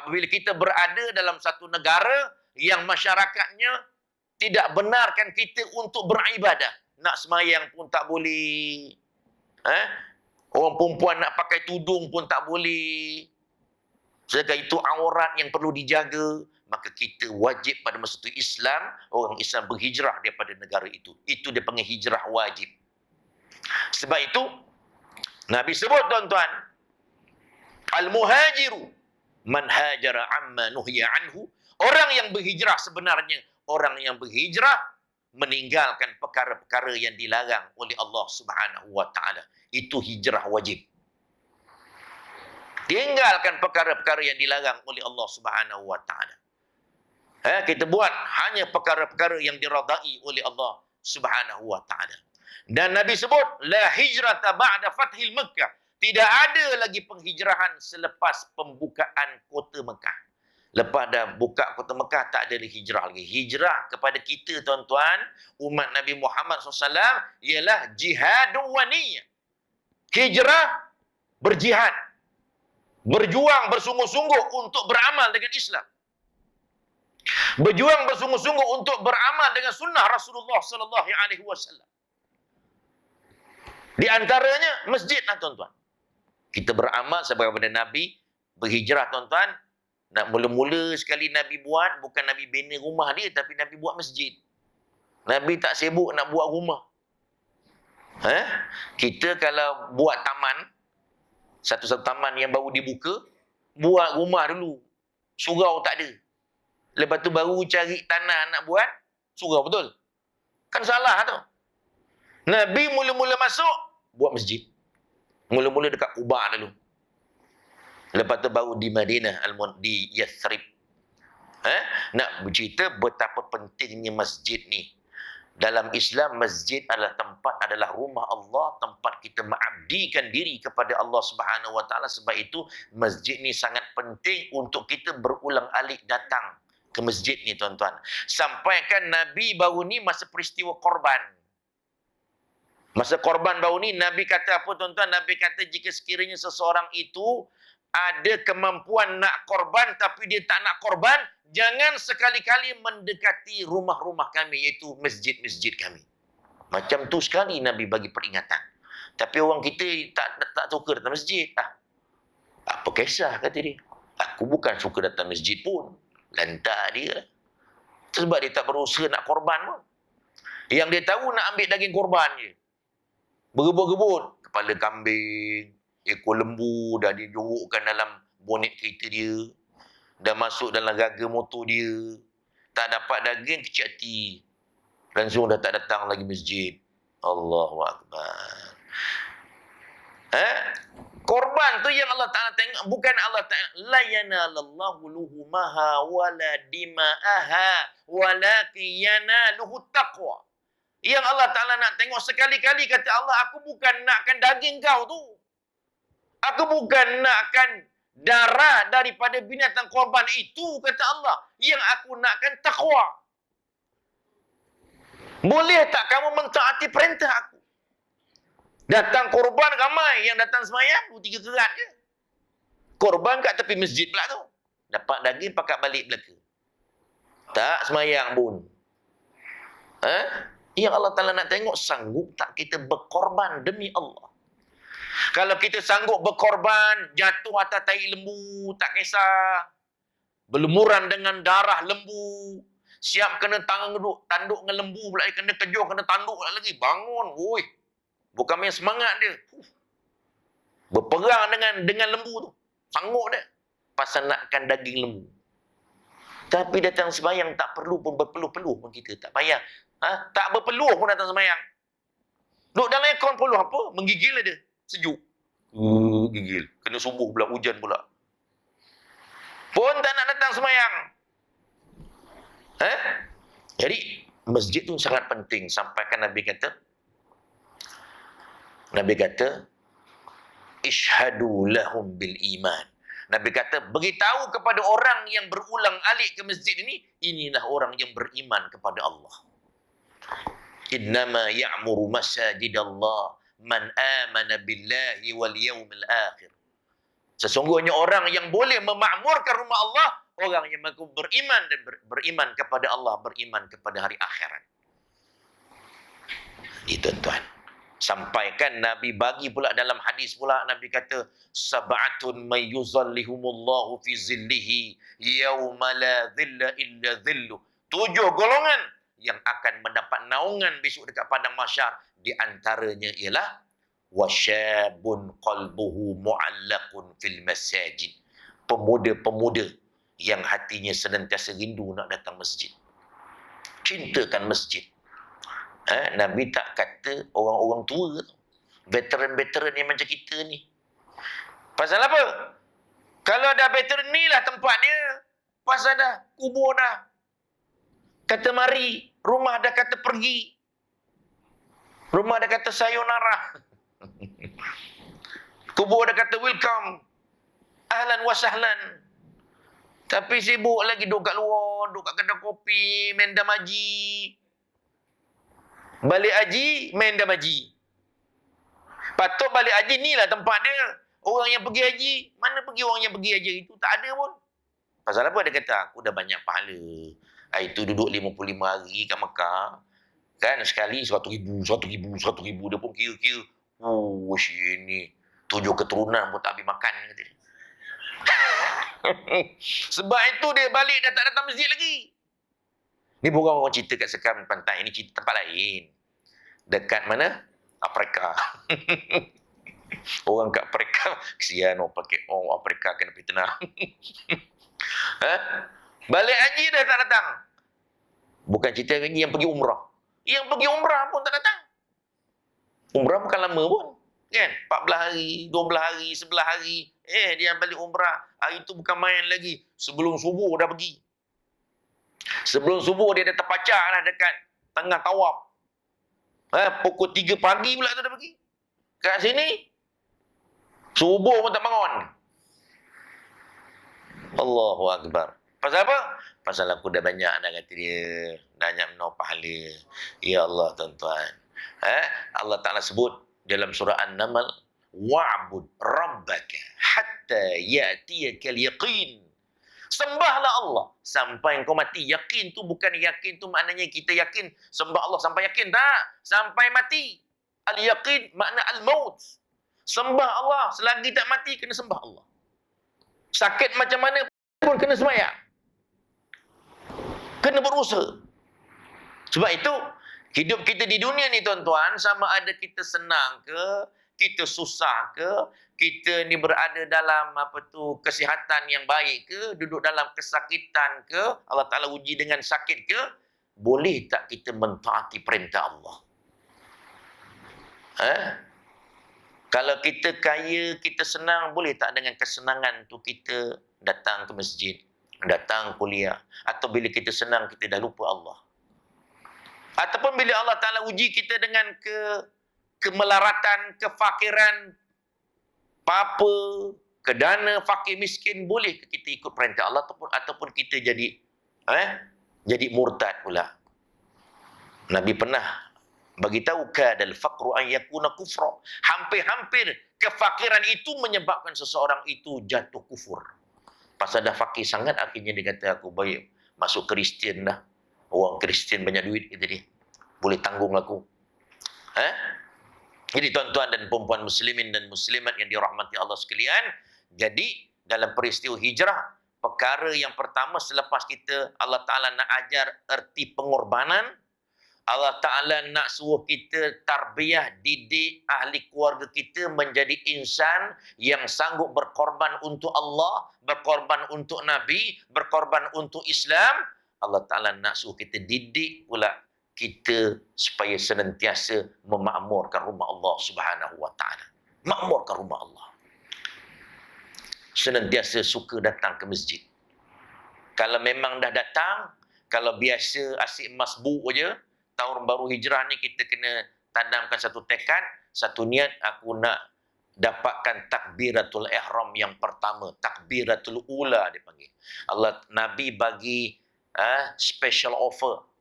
Apabila kita berada dalam satu negara yang masyarakatnya tidak benarkan kita untuk beribadah. Nak semayang pun tak boleh. Orang perempuan nak pakai tudung pun tak boleh. Sedangkan itu aurat yang perlu dijaga. Maka kita wajib pada masa itu Islam, orang Islam berhijrah daripada negara itu. Itu dia panggil hijrah wajib. Sebab itu, Nabi sebut tuan-tuan, Al-muhajiru man hajara amma nuhya anhu. Orang yang berhijrah sebenarnya, orang yang berhijrah meninggalkan perkara-perkara yang dilarang oleh Allah Subhanahu wa taala. Itu hijrah wajib. Tinggalkan perkara-perkara yang dilarang oleh Allah Subhanahu wa taala. Kita buat hanya perkara-perkara yang diradai oleh Allah Subhanahu wa taala. Dan Nabi sebut la hijrata ba'da fathil Makkah. Tidak ada lagi penghijrahan selepas pembukaan kota Mekah. Lepas dah buka kota Mekah, tak ada hijrah lagi. Hijrah kepada kita, tuan-tuan, umat Nabi Muhammad SAW, ialah jihadun wa niyyah. Hijrah, berjihad. Berjuang bersungguh-sungguh untuk beramal dengan Islam. Berjuang bersungguh-sungguh untuk beramal dengan sunnah Rasulullah SAW. Di antaranya, masjid lah, tuan-tuan. Kita beramal sebagaimana Nabi berhijrah, tuan-tuan. Nak mula-mula sekali Nabi buat, bukan Nabi bina rumah dia, tapi Nabi buat masjid. Nabi tak sibuk nak buat rumah. Kita kalau buat taman, satu-satu taman yang baru dibuka, buat rumah dulu. Surau tak ada. Lepas tu baru cari tanah nak buat, surau, betul? Kan salah tu. Nabi mula-mula masuk, buat masjid. Mula-mula dekat Quba dulu. Lepas tu baru di Madinah, di Yathrib. Nak bercerita betapa pentingnya masjid ni. Dalam Islam, masjid adalah rumah Allah, tempat kita mengabdikan diri kepada Allah Subhanahu wa taala. Sebab itu masjid ni sangat penting untuk kita berulang-alik datang ke masjid ni, tuan-tuan. Sampaikan Nabi baru ni masa peristiwa korban. Masa korban baru ni, Nabi kata apa, tuan-tuan? Nabi kata jika sekiranya seseorang itu ada kemampuan nak korban tapi dia tak nak korban, jangan sekali-kali mendekati rumah-rumah kami, iaitu masjid-masjid kami. Macam tu sekali Nabi bagi peringatan. Tapi orang kita tak suka datang masjid. Apa kisah, kata dia. Aku bukan suka datang masjid pun. Lantak dia lah. Sebab dia tak berusaha nak korban pun. Yang dia tahu nak ambil daging korban je. Berebut-gebut. Kepala kambing, ekor lembu dah dijorokkan dalam bonet kereta dia. Dah masuk dalam gaga motor dia. Tak dapat daging, kecil hati. Langsung dah tak datang lagi masjid. Allahu Akbar. Korban tu yang Allah Ta'ala tengok. Bukan Allah Ta'ala. La yanalallahu luhumaha wala dima'aha walakin yanaluhu taqwa. Yang Allah Ta'ala nak tengok sekali-kali kata Allah, aku bukan nakkan daging kau tu. Aku bukan nakkan darah daripada binatang korban itu, kata Allah. Yang aku nakkan taqwa. Boleh tak kamu mentaati perintah aku? Datang korban ramai yang datang semayang, 3 kerat je. Korban kat tepi masjid pula tu. Dapat daging pakat balik belaka. Tak semayang pun. Yang Allah Ta'ala nak tengok, sanggup tak kita berkorban demi Allah. Kalau kita sanggup berkorban, jatuh atas tai lembu, tak kisah. Berlumuran dengan darah lembu. Siap kena tanduk dengan lembu pula. Kena kejur, kena tanduk lagi. Bangun, woi. Bukan main semangat dia. Berperang dengan lembu tu. Sanggup dia. Pasal nakkan daging lembu. Tapi datang sembahyang tak perlu pun berpeluh-peluh pun kita. Tak payah. Tak berpeluh pun datang sembahyang. Duduk dalam aircon peluh apa? Menggigil ada. Sejuk. Gigil. Kena subuh pula, hujan pula. Pun tak nak datang sembahyang. Jadi, masjid tu sangat penting. Sampaikan Nabi kata, ishhadu lahum bil iman. Nabi kata, beritahu kepada orang yang berulang alik ke masjid ini, inilah orang yang beriman kepada Allah. Innama ya'muru masajidallah man amana billahi wal yawmil akhir. Sesungguhnya orang yang boleh memakmurkan rumah Allah, orang yang mengaku beriman dan beriman kepada Allah, beriman kepada hari akhirat. Itu tuan. Sampaikan Nabi bagi pula dalam hadis pula, Nabi kata, sab'atun may yuzallihumullahu fi zillihi yawma la dhilla illa dhillu. 7 golongan yang akan mendapat naungan besok dekat padang mahsyar. Di antaranya ialah wasyabun qalbuhu mu'allaqun fil masajid. Pemuda-pemuda yang hatinya senantiasa rindu nak datang masjid. Cintakan masjid. Nabi tak kata orang-orang tua tu. Veteran-veteran yang macam kita ni. Pasal apa? Kalau dah veteran ni lah tempat dia. Pasal dah kubur dah kata mari. Rumah dah kata pergi. Rumah dah kata sayonara. Kubur dah kata welcome. Ahlan wa sahlan. Tapi sibuk lagi duduk kat luar. Duduk kat kedai kopi. Main damaji. Balik haji, main damaji. Patut balik haji ni lah tempat dia. Orang yang pergi haji, mana pergi orang yang pergi haji itu? Tak ada pun. Pasal apa dia kata? Aku dah banyak pahala. Itu duduk 55 hari kat Mekah. Kan sekali 100,000. Dia pun kira-kira. Ini 7 keturunan pun tak habis makan. Kata dia. Sebab itu dia balik dah tak datang masjid lagi. Ni bukan orang cerita kat Sekam Pantai. Ini cerita tempat lain. Dekat mana? Afrika. Orang kat Afrika. Kesian orang pakai orang Afrika kena fitnah. Balik haji dah tak datang. Bukan cerita lagi yang pergi umrah. Yang pergi umrah pun tak datang. Umrah bukan lama pun. Kan? 14 hari, 12 hari, 11 hari. Dia balik umrah. Hari tu bukan main lagi. Sebelum subuh dah pergi. Sebelum subuh dia dah terpacak lah dekat tengah tawaf. Pukul 3 pagi pula tu dah pergi. Kat sini, subuh pun tak bangun. Allahu Akbar. Pasal apa? Pasal aku dah banyak dah kata dia. Banyak menau pahala. Ya Allah tuan-tuan. Allah Ta'ala sebut dalam surah An-Naml. Wa'bud rabbaka hatta ya'tiyakal yaqin. Sembahlah Allah sampai kau mati. Yakin tu bukan yakin tu maknanya kita yakin sembah Allah sampai yakin. Tak. Sampai mati. Al-yaqin makna al-maut. Sembah Allah. Selagi tak mati, kena sembah Allah. Sakit macam mana pun kena sembahyang. Kena berusaha. Sebab itu, hidup kita di dunia ni tuan-tuan, sama ada kita senang ke, kita susah ke, kita ni berada dalam kesihatan yang baik ke, duduk dalam kesakitan ke, Allah Ta'ala uji dengan sakit ke, boleh tak kita mentaati perintah Allah? Kalau kita kaya, kita senang, boleh tak dengan kesenangan tu kita datang ke masjid, datang kuliah? Atau bila kita senang, kita dah lupa Allah? Ataupun bila Allah Ta'ala uji kita dengan kemelaratan, kefakiran, apa, kedana, fakir miskin, boleh kita ikut perintah Allah ataupun kita jadi murtad pula? Nabi pernah bagi tahu kadal faqru an yakuna kufra. Hampir-hampir kefakiran itu menyebabkan seseorang itu jatuh kufur. Pasal dah fakir sangat, akhirnya dia kata, aku baik masuk Kristian dah. Orang Kristian banyak duit, kata dia. Boleh tanggung aku. Jadi tuan-tuan dan perempuan muslimin dan muslimat yang dirahmati Allah sekalian, jadi dalam peristiwa hijrah, perkara yang pertama selepas kita, Allah Ta'ala nak ajar erti pengorbanan, Allah Ta'ala nak suruh kita tarbiyah, didik ahli keluarga kita menjadi insan yang sanggup berkorban untuk Allah, berkorban untuk Nabi, berkorban untuk Islam. Allah Ta'ala nak suruh kita didik pula kita supaya senantiasa memakmurkan rumah Allah Subhanahu Wa Ta'ala. Makmurkan rumah Allah. Senantiasa suka datang ke masjid. Kalau memang dah datang, kalau biasa asyik masbuk je, tahun baru hijrah ni kita kena tanamkan satu tekad, satu niat, aku nak dapatkan takbiratul ihram yang pertama, takbiratul ula dia panggil. Nabi bagi special offer.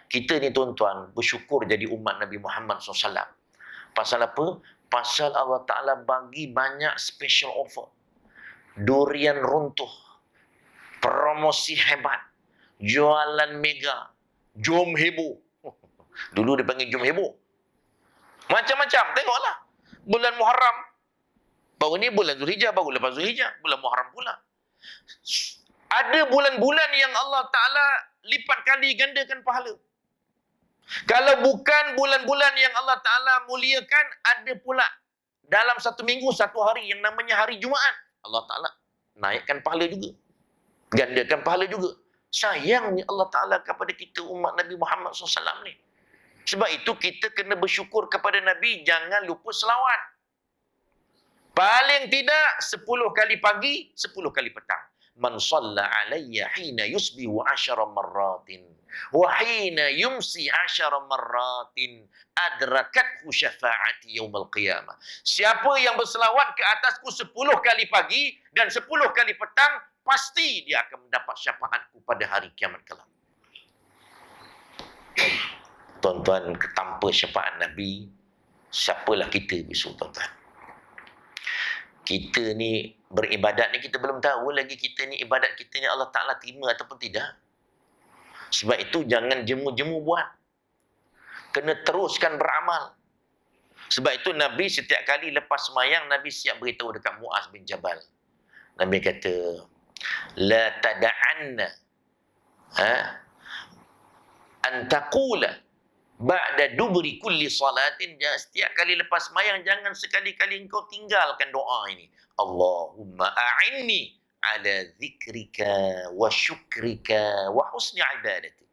Kita ni tuan-tuan bersyukur jadi umat Nabi Muhammad SAW. Pasal apa? Pasal Allah Ta'ala bagi banyak special offer. Durian runtuh, promosi hebat, jualan mega, jom heboh. Dulu dia panggil jom heboh. Macam-macam. Tengoklah. Bulan Muharram. Baru ni bulan Zulhijjah. Baru lepas Zulhijjah. Bulan Muharram pula. Ada bulan-bulan yang Allah Ta'ala lipat kali gandakan pahala. Kalau bukan bulan-bulan yang Allah Ta'ala muliakan, ada pula dalam satu minggu, satu hari yang namanya hari Jumaat. Allah Ta'ala naikkan pahala juga. Gandakan pahala juga. Sayangnya Allah Ta'ala kepada kita umat Nabi Muhammad SAW ni. Sebab itu kita kena bersyukur kepada Nabi, jangan lupa selawat. Paling tidak 10 kali pagi, 10 kali petang. Man shalla alayya hina yusbihu 10 marratin wa hina yumsi 10 marratin adrakathu syafa'ati yaumil qiyamah. Siapa yang berselawat ke atasku 10 kali pagi dan 10 kali petang, pasti dia akan mendapat syafaatku pada hari kiamat kelak. Tuan-tuan, tanpa syafaat Nabi, siapalah kita besok, tuan-tuan? Kita ni beribadat ni, kita belum tahu lagi kita ni, ibadat kita ni Allah Ta'ala terima ataupun tidak. Sebab itu jangan jemu-jemu buat. Kena teruskan beramal. Sebab itu Nabi setiap kali lepas semayang, Nabi siap beritahu dekat Muaz bin Jabal. Nabi kata, la tada'anna antaqula ba'da dubri kulli salatin, setiap kali lepas sembahyang jangan sekali-kali engkau tinggalkan doa ini. Allahumma a'inni ala zikrika wa syukrika wa husni ibadati.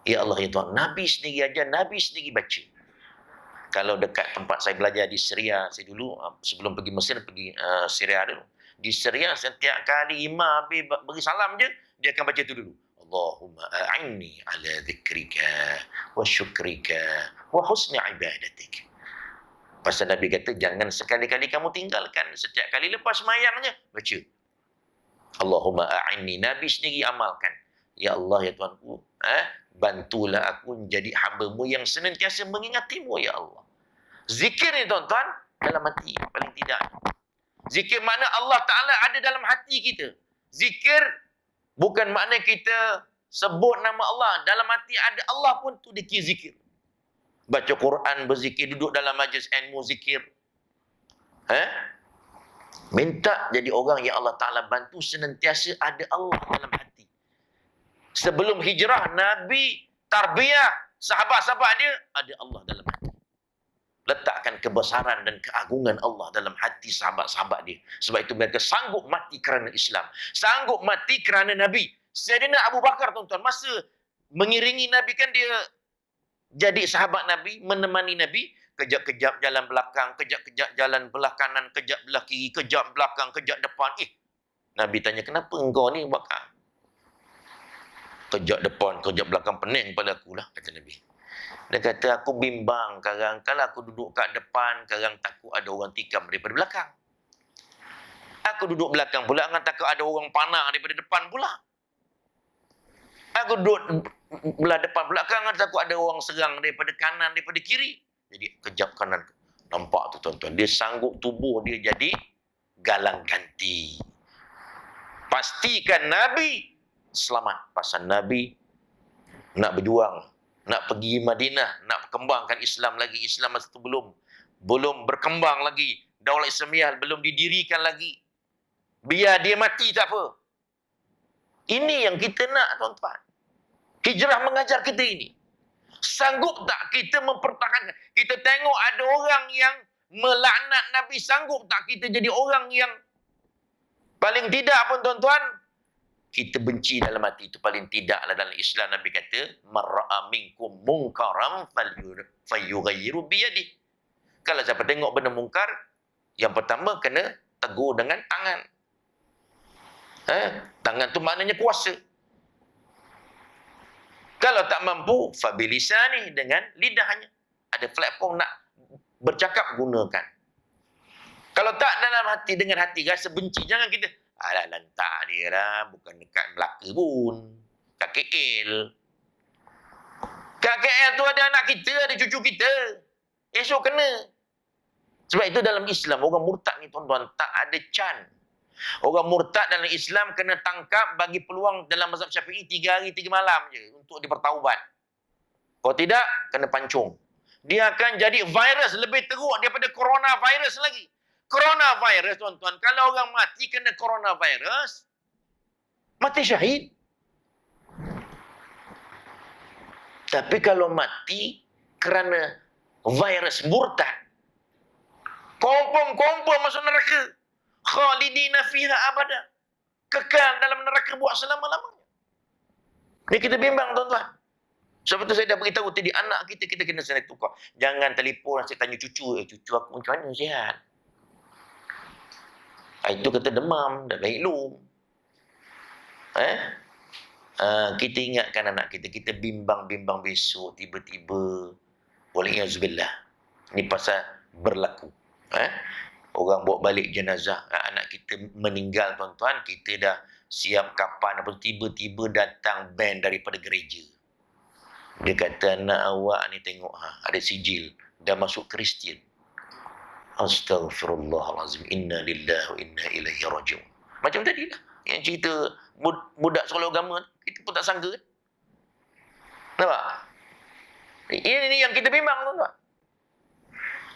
Ya Allah, ya Tuhan, Nabi sendiri aja, Nabi sendiri baca. Kalau dekat tempat saya belajar di Syria, saya dulu sebelum pergi Mesir, pergi Syria dulu. Di Syria setiap kali imam habis beri salam je, dia akan baca tu dulu. Allahumma a'inni ala zikrika wa syukrika wa husni ibadatik. Pasal Nabi kata, jangan sekali-kali kamu tinggalkan. Setiap kali lepas semayangnya, baca. Allahumma a'inni. Nabi sendiri amalkan. Ya Allah, ya Tuhanku, bantulah aku menjadi hamba-Mu yang senantiasa mengingatimu, ya Allah. Zikir ni tuan-tuan, dalam hati, paling tidak. Zikir makna Allah Ta'ala ada dalam hati kita. Zikir bukan makna kita sebut nama Allah. Dalam hati ada Allah pun tu dia zikir. baca Quran, berzikir, duduk dalam majlis ilmu zikir. Minta jadi orang yang Allah Ta'ala bantu senantiasa ada Allah dalam hati. Sebelum hijrah, Nabi tarbiyah sahabat-sahabat dia, ada Allah dalam hati. Letakkan kebesaran dan keagungan Allah dalam hati sahabat-sahabat dia. Sebab itu mereka sanggup mati kerana Islam. Sanggup mati kerana Nabi. Sayyidina Abu Bakar, tuan-tuan, masa mengiringi Nabi kan dia jadi sahabat Nabi, menemani Nabi. Kejap-kejap jalan belakang, kejap-kejap jalan belah kanan, kejap belah kiri, kejap belakang, kejap depan. Nabi tanya, kenapa engkau ni Bakar? Kejap depan, kejap belakang, pening pada aku lah, kata Nabi. Dia kata, aku bimbang kadang kalau aku duduk kat depan, kadang takut ada orang tikam daripada belakang. Aku duduk belakang pula, kadang takut ada orang panah daripada depan pula. Aku duduk belah depan belakang, kadang takut ada orang serang daripada kanan, daripada kiri. Jadi kejap kanan. Nampak tu tuan-tuan. Dia sanggup tubuh dia jadi galang ganti. Pastikan Nabi selamat. Pasal Nabi nak berjuang. Nak pergi Madinah. Nak kembangkan Islam lagi. Islam masa itu belum berkembang lagi. Daulat Islamiyah belum didirikan lagi. Biar dia mati tak apa. Ini yang kita nak, tuan-tuan. Hijrah mengajar kita ini. Sanggup tak kita mempertahankan? Kita tengok ada orang yang melaknat Nabi. Sanggup tak kita jadi orang yang paling tidak pun, tuan-tuan, kita benci dalam hati itu. Paling tidaklah dalam Islam Nabi kata, mar'a minkum munkaram falyughayyiru biyadihi. Kalau siapa tengok benda mungkar, yang pertama kena tegur dengan tangan. Tangan tu maknanya kuasa. Kalau tak mampu, fabilisani, dengan lidahnya. Ada platform nak bercakap, gunakan. Kalau tak dalam hati, dengan hati rasa benci, jangan kita, alah lantak dia lah, bukan dekat Melaka pun. Kat KL. Kat KL tu ada anak kita, ada cucu kita. Esok kena. Sebab itu dalam Islam, orang murtad ni, tuan-tuan, tak ada can. Orang murtad dalam Islam kena tangkap, bagi peluang dalam mazhab Syafi'i 3 hari 3 malam je untuk dipertaubat. Kalau tidak, kena pancung. Dia akan jadi virus lebih teruk daripada coronavirus lagi. Coronavirus, tuan-tuan, kalau orang mati kena coronavirus, mati syahid. Tapi kalau mati kerana virus murtad, kompom masuk neraka. Khalidina fiha abada. Kekal dalam neraka buat selama-lamanya. Ni kita bimbang, tuan-tuan. Sebab tu saya dah beritahu tadi, anak kita kena senang tukar. Jangan telefon, saya tanya cucu. Cucu aku macam mana, sihat? Itu kata demam, dah baik belum? Kita ingatkan anak kita. Kita bimbang besok, tiba-tiba, waliyahzubillah. Ni pasal berlaku. Orang bawa balik jenazah, anak kita meninggal, tuan-tuan, kita dah siap kapan, apa tiba-tiba datang band daripada gereja. Dia kata, anak awak ni tengok, ada sijil, dah masuk Kristian. Astaghfirullahalazim, inna lillahi wa inna ilaihi raji'un. Macam tadi lah, yang cerita budak sekolah agama, kita pun tak sangka. Nampak? Ini yang kita bimbang, tuan-tuan.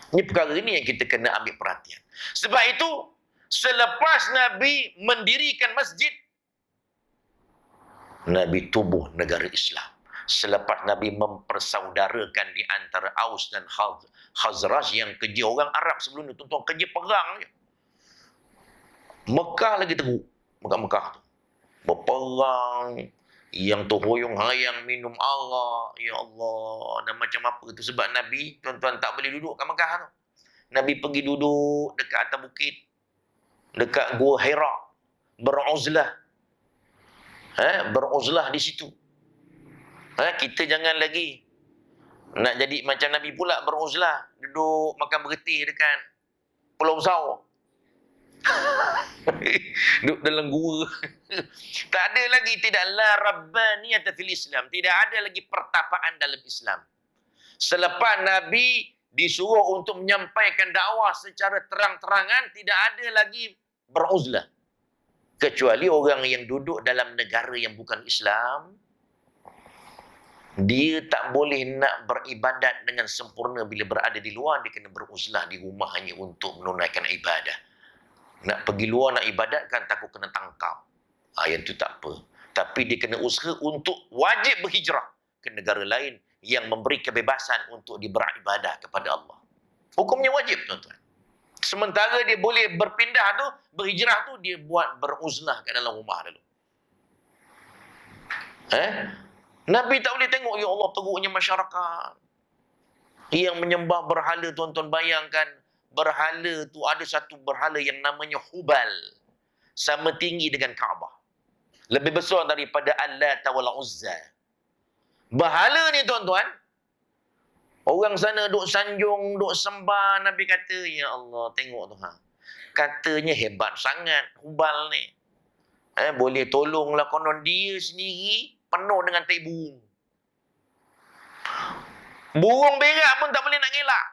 Ini perkara ini yang kita kena ambil perhatian. Sebab itu, selepas Nabi mendirikan masjid, Nabi tubuh negara Islam. Selepas Nabi mempersaudarakan di antara Aus dan Khazraj yang kerja orang Arab sebelum itu, tuan-tuan, kerja perang je. Mekah lagi teruk. Mekah tu. Berperang, yang terhoyong-hayang minum arak, ya Allah, dan macam apa tu. Sebab Nabi, tuan-tuan, tak boleh duduk kat Mekah tu. Nabi pergi duduk dekat atas bukit, dekat Gua Hira, beruzlah. Beruzlah di situ. Kita jangan lagi nak jadi macam Nabi pula, beruzlah, duduk makan bergetih dekat Pulau Besar. Duduk dalam gua. Tak ada lagi, tidak la rabbaniyata fil Islam. Tidak ada lagi pertapaan dalam Islam. Selepas Nabi disuruh untuk menyampaikan dakwah secara terang-terangan, tidak ada lagi beruzlah. Kecuali orang yang duduk dalam negara yang bukan Islam. Dia tak boleh nak beribadat dengan sempurna bila berada di luar. Dia kena beruzlah di rumah hanya untuk menunaikan ibadah. Nak pergi luar nak ibadatkan, takut kena tangkap. Yang tu tak apa. Tapi dia kena usaha untuk wajib berhijrah ke negara lain yang memberi kebebasan untuk dia beribadah kepada Allah. Hukumnya wajib, tuan-tuan. Sementara dia boleh berpindah tu, berhijrah tu, dia buat beruzlah kat dalam rumah dulu. Nabi tak boleh tengok, ya Allah, teruknya masyarakat yang menyembah berhala. Tuan-tuan bayangkan, berhala tu ada satu berhala yang namanya Hubal. Sama tinggi dengan Kaabah. Lebih besar daripada Allat wal Uzza. Berhala ni, tuan-tuan, orang sana duk sanjung, duk sembah. Nabi kata, ya Allah, tengok tu. Katanya hebat sangat Hubal ni. Boleh tolonglah, konon dia sendiri penuh dengan tai burung. Burung berak pun tak boleh nak ngelak.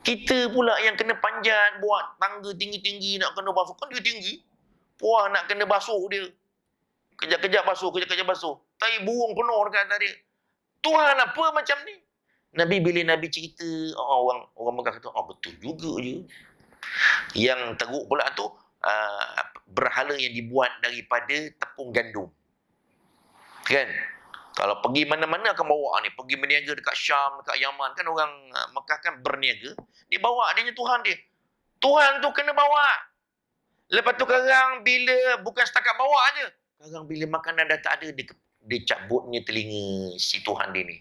Kita pula yang kena panjat, buat tangga tinggi-tinggi nak kena basuh. Kan dia tinggi. Puah nak kena basuh dia. Kejap-kejap basuh, kejap-kejap basuh. Tai burung penuh dekat atas dia. Tuhan apa macam ni? Nabi, bila Nabi cerita, orang Mekah kata, betul juga je. Yang teruk pula tu, berhala yang dibuat daripada tepung gandum. Kan? Kalau pergi mana-mana akan bawa ni. Pergi berniaga dekat Syam, dekat Yaman. Kan orang Mekah kan berniaga. Dia bawa adanya Tuhan dia. Tuhan tu kena bawa. Lepas tu kadang bila, bukan setakat bawa aja. Kadang bila makanan dah tak ada, dia cabutnya telinga si Tuhan dia ni.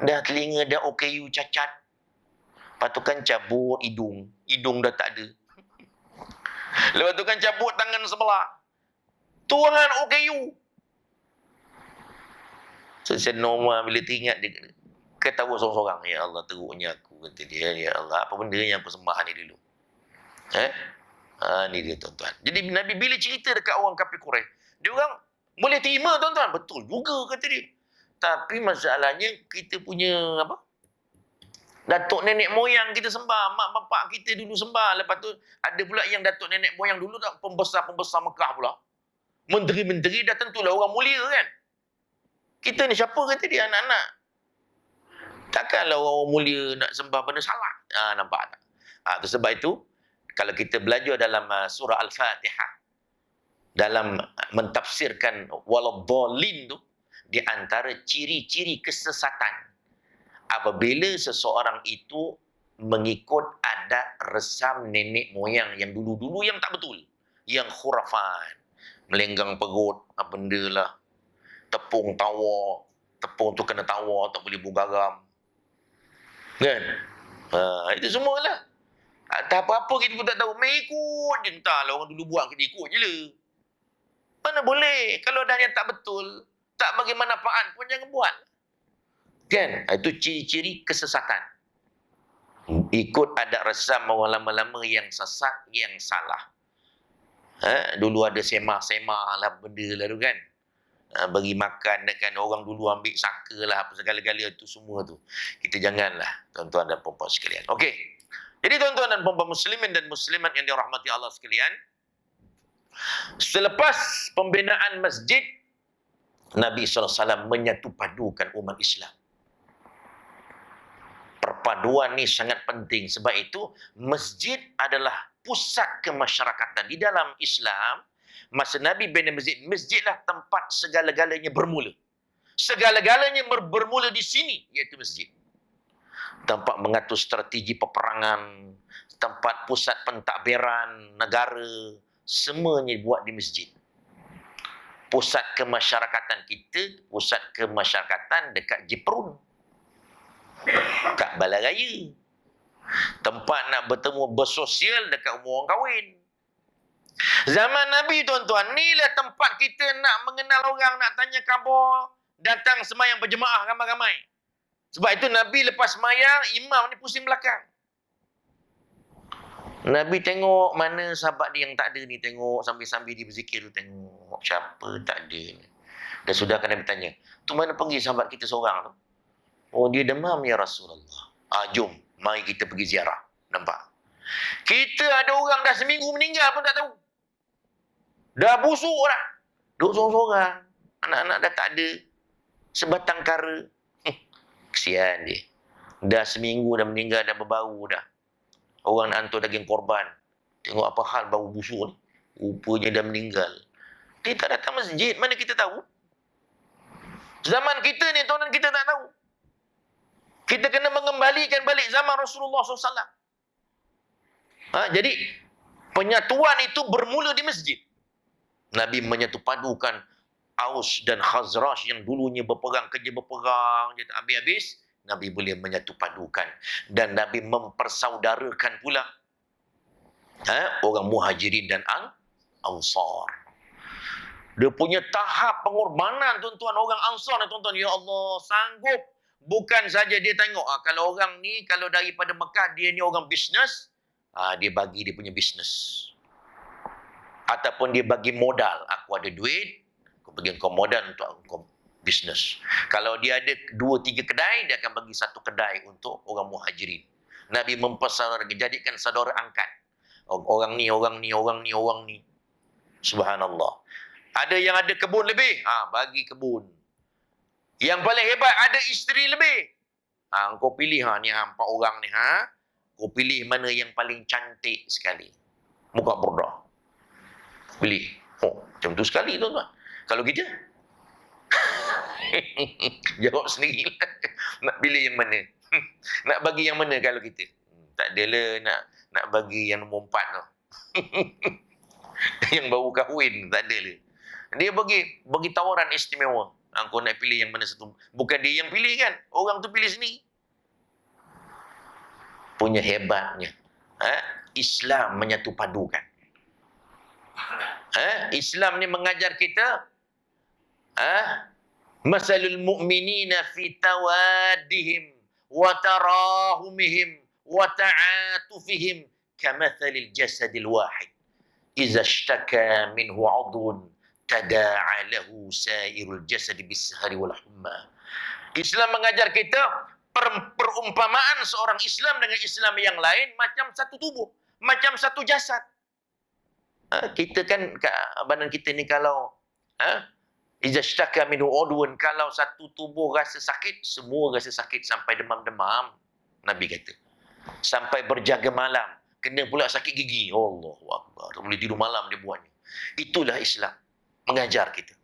Dah telinga dah OKU cacat. Lepas tu kan cabut hidung. Hidung dah tak ada. Lepas tu kan cabut tangan sebelah. Tuhan OKU. So, saya normal bila teringat dia ketawa sorang-sorang. Ya Allah, teruknya aku, kata dia. Ya Allah, apa benda yang aku sembah ni dulu. Ni dia, tuan-tuan. Jadi Nabi bila cerita dekat orang kafir Quraisy, dia orang boleh terima, tuan-tuan. Betul juga, kata dia. Tapi masalahnya kita punya datuk nenek moyang kita sembah, mak bapak kita dulu sembah. Lepas tu ada pula yang datuk nenek moyang dulu tak, pembesar-pembesar Mekah pula. Menteri-menteri dah tentulah orang mulia kan. Kita ni siapa, kata dia, anak-anak. Takkanlah orang mulia nak sembah benda salah. Nampak tak? Sebab itu, kalau kita belajar dalam surah Al-Fatihah, dalam mentafsirkan waladhdallin tu, di antara ciri-ciri kesesatan apabila seseorang itu mengikut adat resam nenek moyang yang dulu-dulu yang tak betul, yang khurafat, melenggang perut, benda lah, tepung tawa, tepung tu kena tawa, tak boleh buang garam. Kan? Itu semualah. Tak apa-apa kita pun tak tahu. Mengikut je. Entahlah orang dulu buat, kita ikut je lah. Mana boleh? Kalau dah yang tak betul, tak bagi manfaat pun jangan buat. Kan? Itu ciri-ciri kesesatan. Ikut adat resam orang lama-lama yang sesat, yang salah. Dulu ada semah-semah lah benda lah tu kan. Bagi makan kan, orang dulu ambil saka lah, apa segala-gala tu semua tu. Kita janganlah, tuan-tuan dan puan-puan sekalian. Okey. Jadi tuan-tuan dan puan-puan muslimin dan muslimat yang dirahmati Allah sekalian, selepas pembinaan masjid, Nabi SAW menyatu padukan umat Islam. Perpaduan ni sangat penting. Sebab itu, masjid adalah pusat kemasyarakatan. Di dalam Islam, masa Nabi bina masjid, masjidlah tempat segala-galanya bermula. Segala-galanya bermula di sini, iaitu masjid. Tempat mengatur strategi peperangan, tempat pusat pentadbiran negara, semuanya buat di masjid. Pusat kemasyarakatan kita, pusat kemasyarakatan dekat Jeprun, kat Balaraya. Tempat nak bertemu bersosial dekat umur orang kahwin. Zaman Nabi, tuan-tuan, inilah tempat kita nak mengenal orang, nak tanya khabar, datang sembahyang berjemaah ramai-ramai. Sebab itu Nabi lepas sembahyang, imam ni pusing belakang. Nabi tengok mana sahabat dia yang tak ada ni, tengok sambil-sambil dia berzikir tu, tengok siapa tak ada ni. Dan sudah kan Nabi tanya, tu mana pergi sahabat kita seorang tu? Oh, dia demam ya Rasulullah. Jom, mari kita pergi ziarah. Nampak? Kita ada orang dah seminggu meninggal pun tak tahu. Dah busuk dah. Duduk sorang-sorang. Anak-anak dah tak ada. Sebatang kara. Kesian dia. Dah seminggu dah meninggal, dah berbau dah. Orang nak hantar daging korban. Tengok apa hal bau busuk ni. Rupanya dah meninggal. Dia tak datang masjid, mana kita tahu? Zaman kita ni, tuan-tuan, kita tak tahu. Kita kena mengembalikan balik zaman Rasulullah SAW. Jadi, penyatuan itu bermula di masjid. Nabi menyatu padukan Aus dan Khazraj yang dulunya berperang, kerja berperang, dia tak habis-habis. Nabi boleh menyatu padukan. Dan Nabi mempersaudarakan pula orang Muhajirin dan Ansar. Dia punya tahap pengorbanan, tuan-tuan, orang Ansar ni, tuan-tuan. Ya Allah, sanggup. Bukan saja dia tengok, kalau orang ni, kalau daripada Mekah, dia ni orang bisnes, dia bagi dia punya bisnes. Ataupun dia bagi modal. Aku ada duit, aku bagi kau modal untuk kau bisnes. Kalau dia ada 2-3 kedai, dia akan bagi 1 kedai untuk orang Muhajirin. Nabi mempersaudarakan, jadikan saudara angkat. Orang ni, orang ni, orang ni, orang ni. Subhanallah. Ada yang ada kebun lebih, bagi kebun. Yang paling hebat, ada isteri lebih. Kau pilih ni 4 orang ni. Kau pilih mana yang paling cantik sekali. Muka bordah. Pilih. Macam tu sekali, tuan-tuan. Kalau kita, jawab sendiri. Nak pilih yang mana? Nak bagi yang mana kalau kita? Tak adalah nak bagi yang nombor 4 tu. Yang baru kahwin, tak adalah. Dia bagi tawaran istimewa. Kau nak pilih yang mana satu. Bukan dia yang pilih kan. Orang tu pilih sendiri. Punya hebatnya. Islam menyatu padukan. Islam ni mengajar kita. Masalul mu'minina fi tawaddihim wa tarahumihim wa ta'atufihim kamathalil jasadil wahid. Iza ishtaka minhu 'udhun tada'a lahu sa'irul jasad bis-sahari wal humma. Islam mengajar kita perumpamaan seorang Islam dengan Islam yang lain macam satu tubuh, macam satu jasad. Kita kan badan kita ni kalau iza ishtaka minhu 'udhun, kalau satu tubuh rasa sakit, semua rasa sakit sampai demam-demam. Nabi kata. Sampai berjaga malam, kena pula sakit gigi. Allahu akbar. Tak boleh tidur malam dia buatnya. Itulah Islam. Mengajar kita.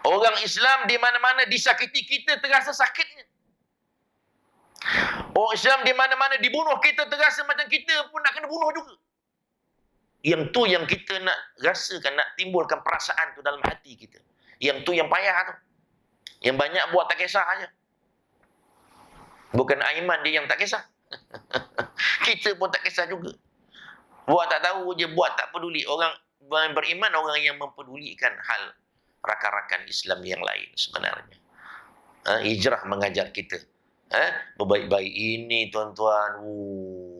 Orang Islam di mana-mana disakiti, kita terasa sakitnya. Orang Islam di mana-mana dibunuh, kita terasa macam kita pun nak kena bunuh juga. Yang tu yang kita nak rasakan, nak timbulkan perasaan tu dalam hati kita. Yang tu yang payah tu. Yang banyak buat tak kisah aja. Bukan Aiman dia yang tak kisah. Kita pun tak kisah juga. Buat tak tahu je, buat tak peduli. Orang beriman, orang yang mempedulikan hal rakan-rakan Islam yang lain sebenarnya. Hijrah mengajar kita. Berbaik-baik ini, tuan-tuan.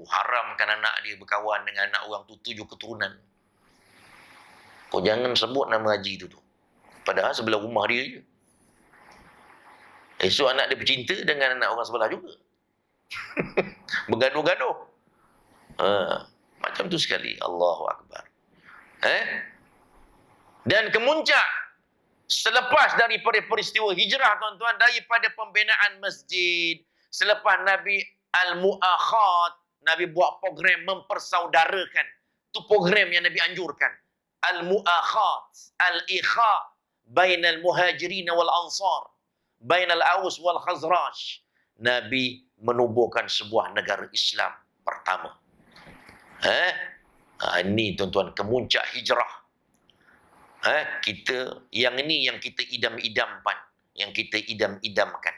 Haramkan anak dia berkawan dengan anak orang tu 7 keturunan. Kau jangan sebut nama haji tu. Padahal sebelah rumah dia je. Esok anak dia bercinta dengan anak orang sebelah juga. Bergaduh-gaduh. Macam tu sekali. Allahu Akbar. Dan kemuncak selepas daripada peristiwa hijrah, tuan-tuan, daripada pembinaan masjid, selepas Nabi Al-Mu'akhat, Nabi buat program mempersaudarakan. Itu program yang Nabi anjurkan. Al-Mu'akhat, Al-Ikha, bainal muhajirin wal ansar, bainal Aus wal Khazraj. Nabi menubuhkan sebuah negara Islam pertama. Ini, tuan-tuan, kemuncak hijrah. Kita yang ini yang kita idam-idamkan, yang kita idam-idamkan.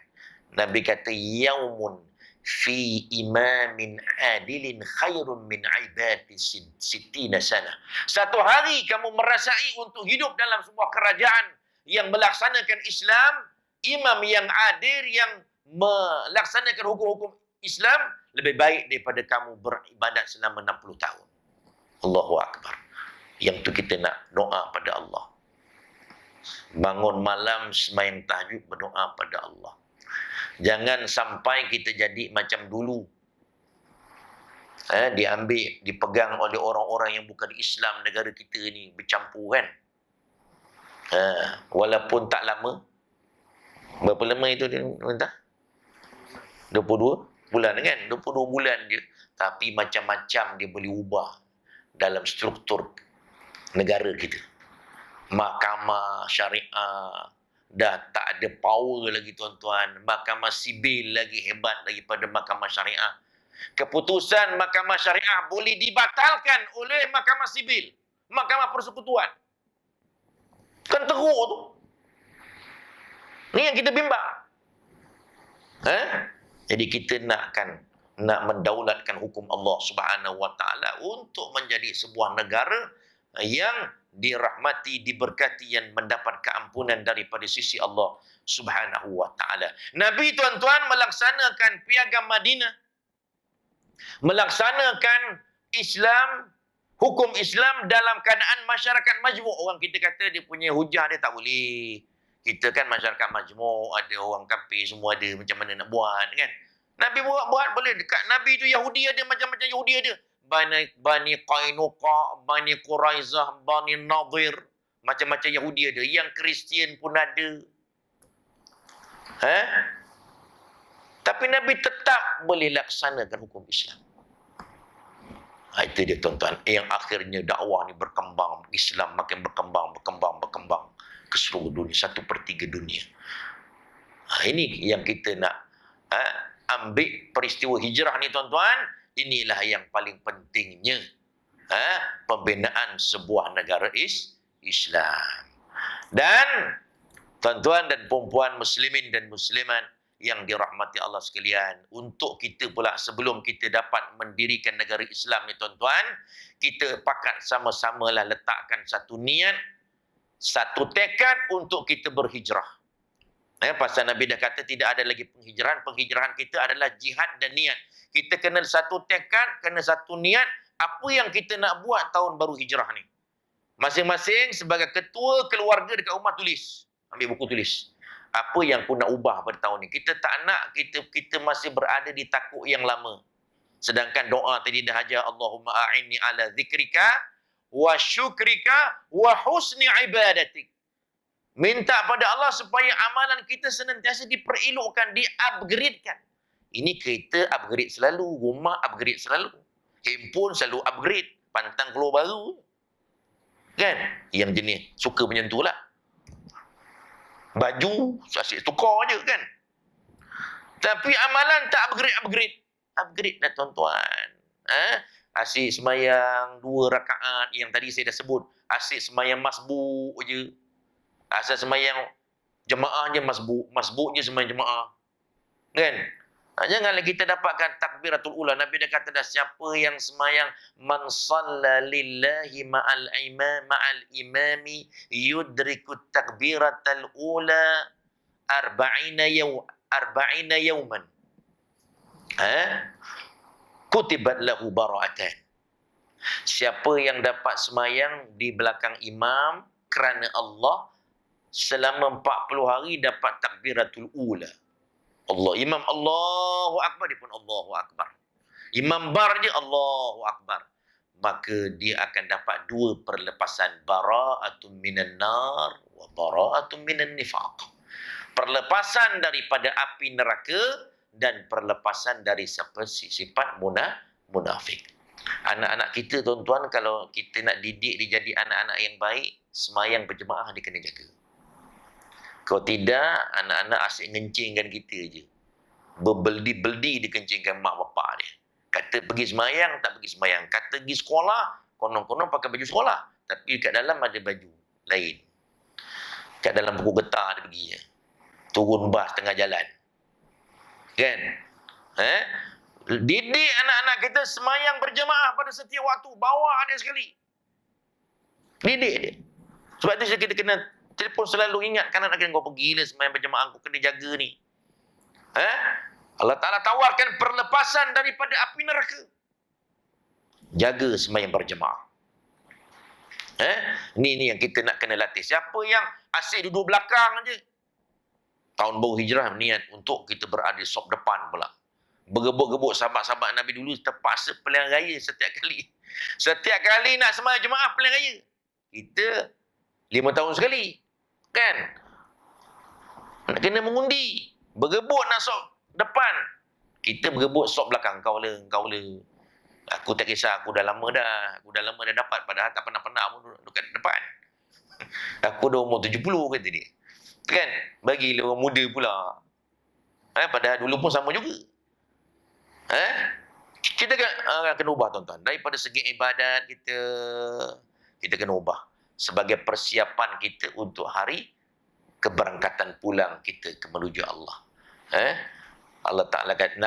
Nabi kata yaumun fi imamin adilin khairun min ibadati sittina sana. Satu hari kamu merasai untuk hidup dalam sebuah kerajaan yang melaksanakan Islam, imam yang adil yang melaksanakan hukum-hukum Islam lebih baik daripada kamu beribadat selama 60 tahun. Allahu Akbar. Yang tu kita nak doa pada Allah. Bangun malam sembahyang tahajud, berdoa pada Allah. Jangan sampai kita jadi macam dulu. Diambil, dipegang oleh orang-orang yang bukan Islam negara kita ni, bercampur kan. Walaupun tak lama, Berapa lama itu dia minta? 22 bulan kan? 22 bulan je. Tapi macam-macam dia boleh ubah dalam struktur negara kita. Mahkamah syariah dah tak ada power lagi tuan-tuan. Mahkamah sibil lagi hebat daripada mahkamah syariah. Keputusan mahkamah syariah boleh dibatalkan oleh mahkamah sibil, mahkamah persekutuan. Kan teruk tu. Ni yang kita bimbang. Jadi kita nak mendaulatkan hukum Allah Subhanahu Wa Taala untuk menjadi sebuah negara yang dirahmati, diberkati, yang mendapat keampunan daripada sisi Allah Subhanahu Wa Taala. Nabi tuan-tuan melaksanakan piagam Madinah, melaksanakan Islam, hukum Islam dalam keadaan masyarakat majmuk. Orang kita kata dia punya hujah dia tak boleh. Kita kan masyarakat majmuk, ada orang kafir semua ada, macam mana nak buat kan? Nabi buat boleh. Dekat Nabi tu Yahudi ada macam-macam Yahudi ada. Bani Qainuqa, Bani Quraizah, Bani Nadir, macam-macam Yahudi ada. Yang Kristian pun ada. Tapi Nabi tetap boleh laksanakan hukum Islam. Itu dia tuan-tuan. Yang akhirnya dakwah ni berkembang. Islam makin berkembang ke seluruh dunia. 1/3 dunia. Ini yang kita nak ambil peristiwa hijrah ni tuan-tuan. Inilah yang paling pentingnya. Pembinaan sebuah negara Islam. Dan tuan-tuan dan puan-puan muslimin dan muslimat yang dirahmati Allah sekalian, untuk kita pula sebelum kita dapat mendirikan negara Islam ni tuan-tuan, kita pakat sama-samalah letakkan satu niat, satu tekad untuk kita berhijrah. Pasal Nabi dah kata tidak ada lagi penghijrahan. Penghijrahan kita adalah jihad dan niat. Kita kena satu tekad, kena satu niat. Apa yang kita nak buat tahun baru hijrah ni? Masing-masing sebagai ketua keluarga dekat rumah tulis. Ambil buku tulis. Apa yang aku nak ubah pada tahun ni? Kita tak nak kita masih berada di takuk yang lama. Sedangkan doa tadi dah ajar, Allahumma a'inni ala zikrika wa syukrika wa husni ibadatik. Minta pada Allah supaya amalan kita senantiasa diperelokkan, di-upgradekan. Ini kereta upgrade selalu, rumah upgrade selalu, handphone selalu upgrade, pantang keluar baru. Kan? Yang jenis suka macam tu lah. Baju, asyik tukar je kan. Tapi amalan tak upgrade. Upgrade dah tuan-tuan. Asyik semayang 2 rakaat yang tadi saya dah sebut. Asyik semayang masbuk je. Asal semayang jemaah je masbuk. Masbuk je semayang jemaah. Kan? Janganlah kita dapatkan takbiratul ula. Nabi dah kata dah, siapa yang semayang man salla lillahi ma'al imami yudrikut takbiratul ula arba'ina yawman. Kutibat lahu bara'atan. Siapa yang dapat semayang di belakang imam kerana Allah selama 40 hari dapat takbiratul ula. Allah, imam Allahu Akbar, dia pun Allahu Akbar. Imam bar je Allahu Akbar. Maka dia akan dapat 2 perlepasan. Bara'atun minan nar wa bara'atun minan nifaq. Perlepasan daripada api neraka dan perlepasan dari sifat munafik. Anak-anak kita tuan-tuan, kalau kita nak didik dia jadi anak-anak yang baik, semayang berjemaah dia kena jaga. Kalau tidak, anak-anak asyik ngencingkan kita je. Berbeldi-beldi dikencingkan mak bapak dia. Kata pergi semayang, tak pergi semayang. Kata pergi sekolah, konon-konon pakai baju sekolah. Tapi kat dalam ada baju lain. Kat dalam buku getah dia pergi. Turun bas tengah jalan. Kan? Didik anak-anak kita semayang berjemaah pada setiap waktu. Bawa dia sekali. Didik dia. Sebab tu kita kena telefon selalu ingatkan anak kita, kau pergi lah semayang berjemaah, kau kena jaga ni. Allah Ta'ala tawarkan perlepasan daripada api neraka. Jaga semayang berjemaah. Ni yang kita nak kena latih. Siapa yang asyik duduk belakang je, tahun baru hijrah niat untuk kita berada di sop depan pula. Bergebuk-gebuk sahabat-sahabat Nabi dulu terpaksa pilihan raya setiap kali. Setiap kali nak semayang jemaah pilihan raya. Kita 5 tahun sekali. Kan? Kena mengundi. Berebut nak sok depan. Kita berebut sok belakang. Kau le. Aku tak kisah, aku dah lama dah. Aku dah lama dah dapat. Padahal tak pernah pun duduk dekat depan. Aku dah umur 70 kata dia. Kan? Bagi orang muda pula. Padahal dulu pun sama juga. Kita kena ubah tuan-tuan. Daripada segi ibadat kita kena ubah. Sebagai persiapan kita untuk hari keberangkatan pulang kita ke menuju Allah. Allah Ta'ala kata,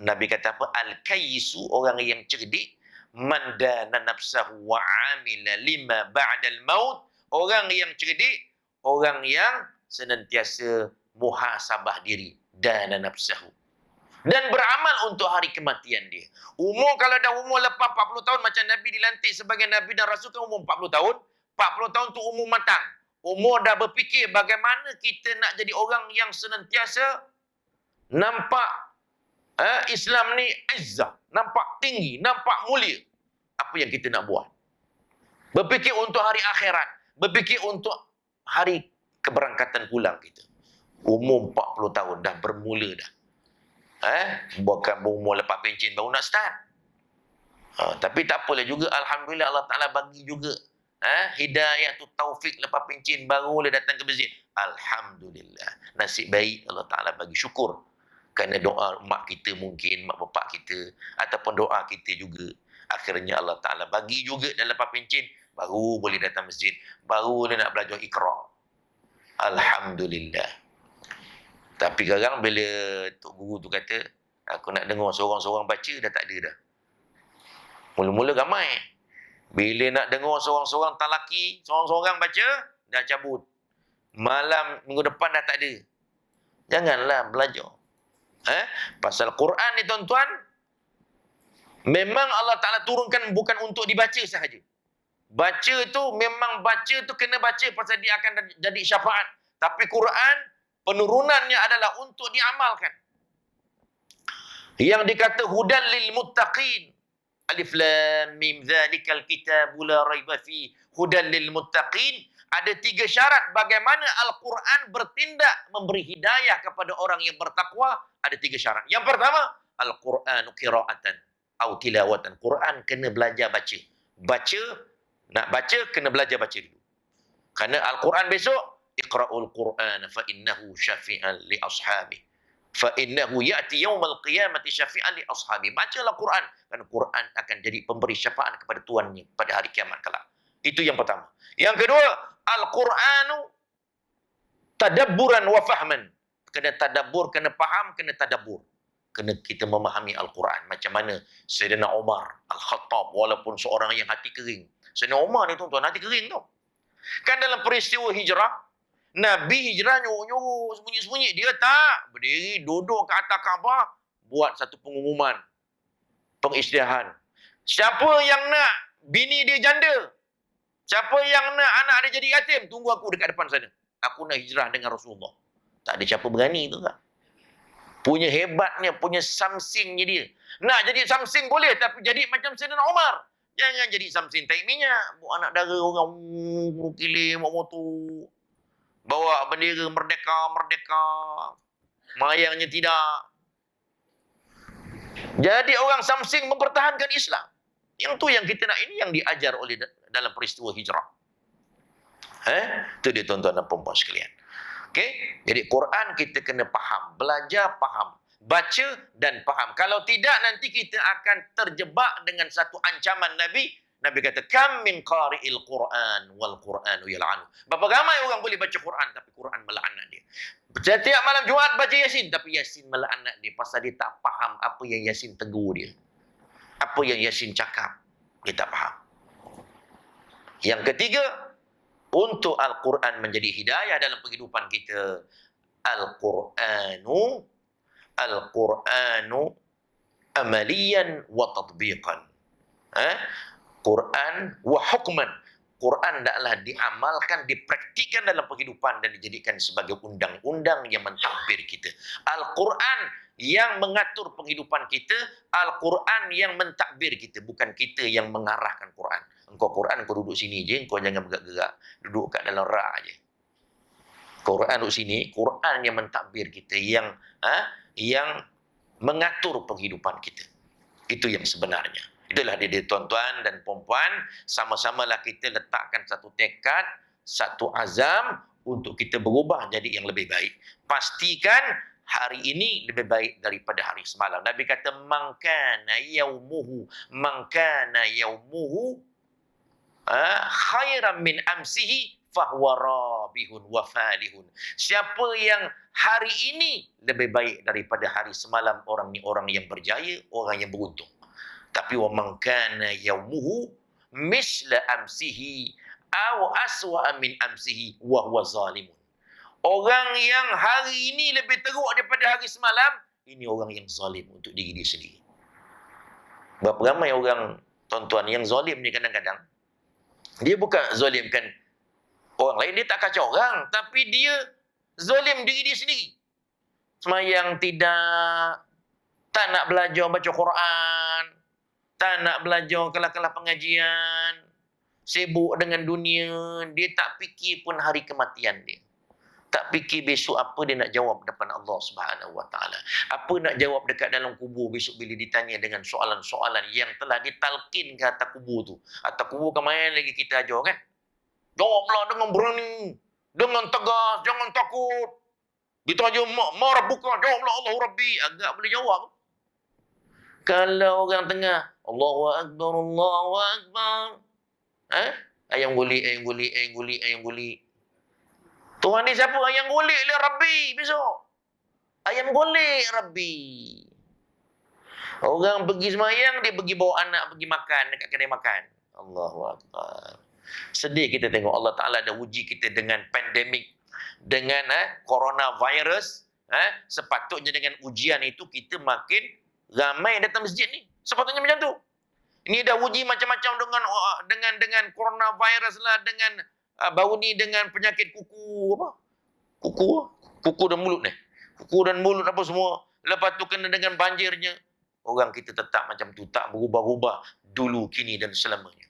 Nabi kata apa? Al-kayyisu, orang yang cerdik, man dana nafsahu wa amila lima ba'dal maut. Orang yang cerdik, orang yang senantiasa muhasabah diri, dana nafsahu, dan beramal untuk hari kematian dia. Umur, kalau dah umur lepas 40 tahun, macam Nabi dilantik sebagai Nabi dan Rasul kan umur 40 tahun. 40 tahun tu umur matang. Umur dah berfikir bagaimana kita nak jadi orang yang senantiasa nampak Islam ni izzah, nampak tinggi, nampak mulia. Apa yang kita nak buat? Berfikir untuk hari akhirat, berfikir untuk hari keberangkatan pulang kita. Umur 40 tahun dah bermula dah. Bukan berumur lepas pencen baru nak start. Tapi tak apalah juga, alhamdulillah Allah Ta'ala bagi juga hidayah tu, taufik lepas pencen baru boleh datang ke masjid. Alhamdulillah. Nasib baik Allah Ta'ala bagi, syukur. Kerana doa mak kita mungkin, mak bapak kita, ataupun doa kita juga. Akhirnya Allah Ta'ala bagi juga dalam lepas pencen, baru boleh datang masjid, baru boleh nak belajar Iqra. Alhamdulillah. Tapi sekarang bila Tok Guru tu kata, aku nak dengar seorang-seorang baca, dah tak ada dah. Mula-mula ramai. Bila nak dengar seorang-seorang talaki, seorang-seorang baca, dah cabut. Malam minggu depan dah tak ada. Janganlah belajar. Pasal Quran ni tuan-tuan, memang Allah Ta'ala turunkan bukan untuk dibaca sahaja. Baca tu, memang baca tu kena baca pasal dia akan jadi syafaat. Tapi Quran, penurunannya adalah untuk diamalkan. Yang dikata hudan lil muttaqin. Alif lam mim dzalikal kitabu la raiba fi hudan lil muttaqin. Ada 3 syarat bagaimana Al-Quran bertindak memberi hidayah kepada orang yang bertakwa. Ada 3 syarat. Yang pertama, Al-Quranu qiraatan atau tilawatan. Quran kena belajar baca. Nak baca kena belajar baca dulu. Kerana Al-Quran besok, Iqra'ul Qur'an fa innahu syafi'an li ashabi. Fa innahu ya'ti yaumal qiyamati syafi'an li ashabi. Bacalah Quran, kerana Quran akan jadi pemberi syafaat kepada tuannya pada hari kiamat kelak. Itu yang pertama. Yang kedua, Al-Qur'anu tadabburan wa fahman. Kena tadabbur, kena faham, kena tadabbur. Kena kita memahami Al-Quran. Macam mana Sayyidina Umar Al-Khattab, walaupun seorang yang hati kering. Sayyidina Umar ni tuan-tuan hati kering tau. Kan dalam peristiwa hijrah, Nabi hijrah nyuruh-nyuruh sembunyi-sembunyi. Dia tak. Berdiri, duduk ke atas Kaabah, buat satu pengumuman. Pengisytiharan. Siapa yang nak bini dia janda? Siapa yang nak anak dia jadi yatim? Tunggu aku dekat depan sana. Aku nak hijrah dengan Rasulullah. Tak ada siapa berani tu kan. Punya hebatnya, punya samsingnya dia. Nak jadi samsing boleh, tapi jadi macam Sayyidina Umar. Jangan jadi samsing taik minyak. Buat anak dara orang kilim, bawa motor. Bawa bendera merdeka. Mayangnya tidak. Jadi orang samsing mempertahankan Islam. Yang tu yang kita nak, ini yang diajar oleh dalam peristiwa hijrah. Itu dia tuan-tuan dan puan-puan sekalian. Okey, jadi Quran kita kena faham, belajar faham, baca dan faham. Kalau tidak nanti kita akan terjebak dengan satu ancaman Nabi. Nabi kata, kam min qari'il Quran wal Quranu yal'anu. Berapa ramai orang boleh baca Quran tapi Quran melaknat dia. Setiap malam Jumaat baca Yasin tapi Yasin melaknat dia pasal dia tak faham apa yang Yasin tegur dia. Apa yang Yasin cakap, dia tak faham. Yang ketiga, untuk Al-Quran menjadi hidayah dalam kehidupan kita, Al-Quranu amaliyan wa tatbiqan. Quran wa hukman. Quran adalah diamalkan, dipraktikkan dalam kehidupan dan dijadikan sebagai undang-undang yang mentadbir kita. Al-Quran yang mengatur penghidupan kita, Al-Quran yang mentadbir kita, bukan kita yang mengarahkan Quran. Engkau Quran, kau duduk sini je, kau jangan bergerak-gerak. Duduk kat dalam rak je. Quran di sini, Quran yang mentadbir kita, yang mengatur penghidupan kita. Itu yang sebenarnya. Itulah dia tuan-tuan dan puan-puan, sama-samalah kita letakkan satu tekad, satu azam untuk kita berubah jadi yang lebih baik. Pastikan hari ini lebih baik daripada hari semalam. Nabi kata mangkana yaumuhu khairan min amsihi fahuwa rabihun wa falihun. Siapa yang hari ini lebih baik daripada hari semalam, orang ni orang yang berjaya, orang yang beruntung. Tapi wa man kana yaumuhu misla amsihi aw aswa min amsihi wa huwa zalimun. Orang yang hari ini lebih teruk daripada hari semalam, ini orang yang zalim untuk diri dia sendiri. Berapa ramai orang, tuan-tuan, yang zalim ni kadang-kadang dia bukan zalimkan orang lain, dia tak kacau orang, tapi dia zalim diri dia sendiri. Semayang tidak, tak nak belajar baca Quran, tak nak belajar kelas-kelas pengajian, sibuk dengan dunia, dia tak fikir pun hari kematian dia. Tak fikir besok apa dia nak jawab depan Allah Subhanahu Wa Taala. Apa nak jawab dekat dalam kubur besok bila ditanya dengan soalan-soalan yang telah ditalkin ke atas kubur tu. Atas kubur kemarin lagi kita ajar kan? Jawablah dengan berani, dengan tegas, jangan takut. Ditanya, ma rabbuka, jawablah Allahu Rabbi. Agak boleh jawab. Kalau orang tengah, Allahu Akbar, Allahu Akbar. Ayam gulik. Tuhan ni siapa? Ayam gulik lah Rabbi besok. Ayam gulik Rabbi. Orang pergi semayang, dia pergi bawa anak pergi makan dekat kedai makan. Allahu Akbar. Sedih kita tengok Allah Ta'ala dah uji kita dengan pandemik, dengan coronavirus. Sepatutnya dengan ujian itu kita makin ramai datang masjid ni. Sepatutnya macam tu. Ini dah uji macam-macam dengan coronavirus lah, dengan baru ni dengan penyakit kuku dan mulut ni. Kuku dan mulut apa semua. Lepas tu kena dengan banjirnya. Orang kita tetap macam tu, tak berubah-ubah dulu, kini dan selamanya.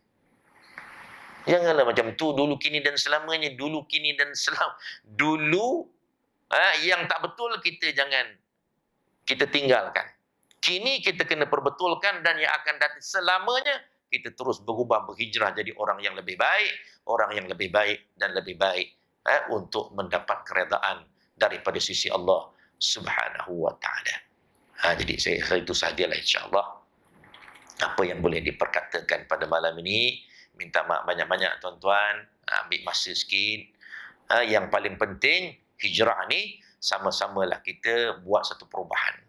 Janganlah macam tu, dulu, kini dan selamanya. Dulu, kini dan dulu yang tak betul kita jangan kita tinggalkan. Kini kita kena perbetulkan, dan yang akan datang selamanya kita terus berubah, berhijrah jadi orang yang lebih baik, orang yang lebih baik dan lebih baik untuk mendapat keredaan daripada sisi Allah Subhanahu Wa Taala. Jadi saya itu sahajalah insya-Allah apa yang boleh diperkatakan pada malam ini. Minta maaf banyak-banyak tuan-tuan, ambil masa sikit. Yang paling penting hijrah ni sama-samalah kita buat satu perubahan.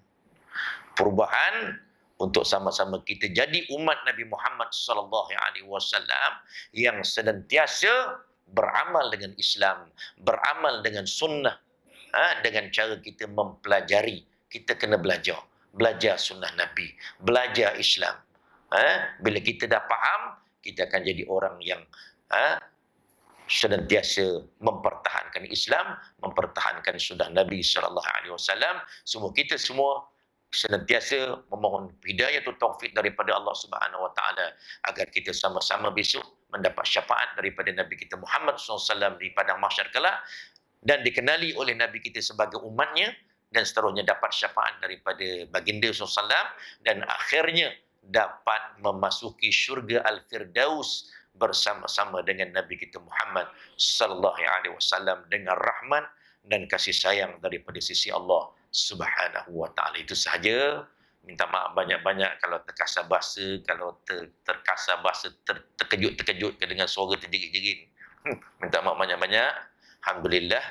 Perubahan untuk sama-sama kita jadi umat Nabi Muhammad sallallahu alaihi wasallam yang senantiasa beramal dengan Islam, beramal dengan sunnah, dengan cara kita mempelajari. Kita kena belajar sunnah Nabi, belajar Islam. Bila kita dah faham, kita akan jadi orang yang senantiasa mempertahankan Islam, mempertahankan sunnah Nabi sallallahu alaihi wasallam. Kita semua senantiasa memohon hidayah atau taufik daripada Allah Subhanahu Wa Taala agar kita sama-sama besok mendapat syafaat daripada Nabi kita Muhammad SAW di padang mahsyar kelak, dan dikenali oleh Nabi kita sebagai umatnya, dan seterusnya dapat syafaat daripada baginda SAW, dan akhirnya dapat memasuki syurga Al-Firdaus bersama-sama dengan Nabi kita Muhammad sallallahu alaihi wasallam dengan rahmat dan kasih sayang daripada sisi Allah Subhanahu Wa Taala. Itu sahaja. Minta maaf banyak-banyak kalau terkasar bahasa, kalau terkasar bahasa, terkejut-terkejut dengan suara terjerit-jerit. Minta maaf banyak-banyak. Alhamdulillah,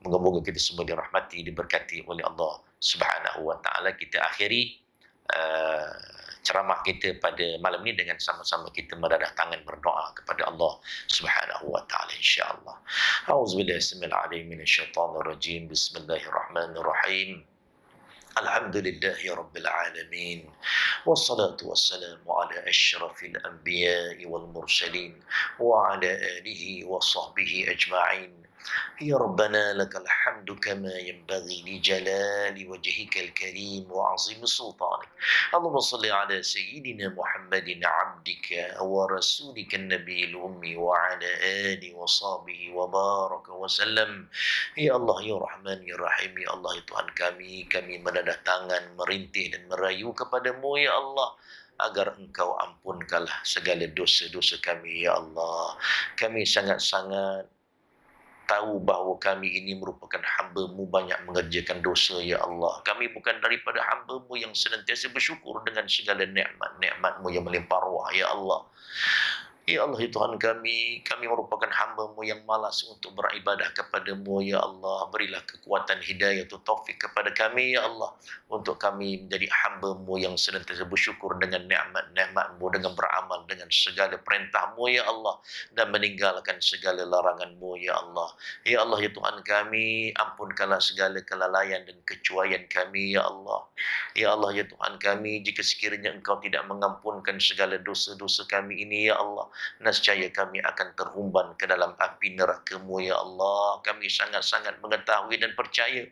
moga-moga kita semua dirahmati, diberkati oleh Allah Subhanahu Wa Taala. Kita akhiri ceramah kita pada malam ini dengan sama-sama kita meradah tangan berdoa kepada Allah Subhanahu Wa Taala insya-Allah. Auzubillahi samil alim minasyaitonir rajim. Bismillahirrahmanirrahim. Alhamdulillahi rabbil alamin. Wassalatu wassalamu ala asyrafil anbiya'i wal mursalin wa ala alihi wa sahbihi ajma'in. يا ربنا لك الحمد كما ينبغي لجلال وجهك الكريم وعظيم سلطانك. اللهم صل على سيدنا محمد عبدك ورسولك النبي الأمي وعلى آله وصحبه وبارك وسلم. Ya Allah, ya Rahman, ya Rahim, ya Allah, ya Tuhan kami menadah tangan, merintih dan merayu kepadamu, ya Allah, agar Engkau ampunkanlah segala dosa-dosa kami, ya Allah. Kami sangat-sangat tahu bahawa kami ini merupakan hamba-Mu banyak mengerjakan dosa, ya Allah. Kami bukan daripada hamba-Mu yang senantiasa bersyukur dengan segala nikmat-nikmat-Mu yang melimpah ruah, ya Allah. Ya Allah, ya Tuhan kami merupakan hamba-Mu yang malas untuk beribadah kepada-Mu, ya Allah. Berilah kekuatan hidayah atau taufik kepada kami, ya Allah, untuk kami menjadi hamba-Mu yang senantiasa bersyukur dengan nikmat-nikmat-Mu, dengan beramal dengan segala perintah-Mu, ya Allah, dan meninggalkan segala larangan-Mu, ya Allah. Ya Allah, ya Tuhan kami, ampunkanlah segala kelalaian dan kecuaian kami, ya Allah. Ya Allah, ya Tuhan kami, jika sekiranya Engkau tidak mengampunkan segala dosa-dosa kami ini, ya Allah, nescaya kami akan terhumban ke dalam api neraka-Mu, ya Allah. Kami sangat-sangat mengetahui dan percaya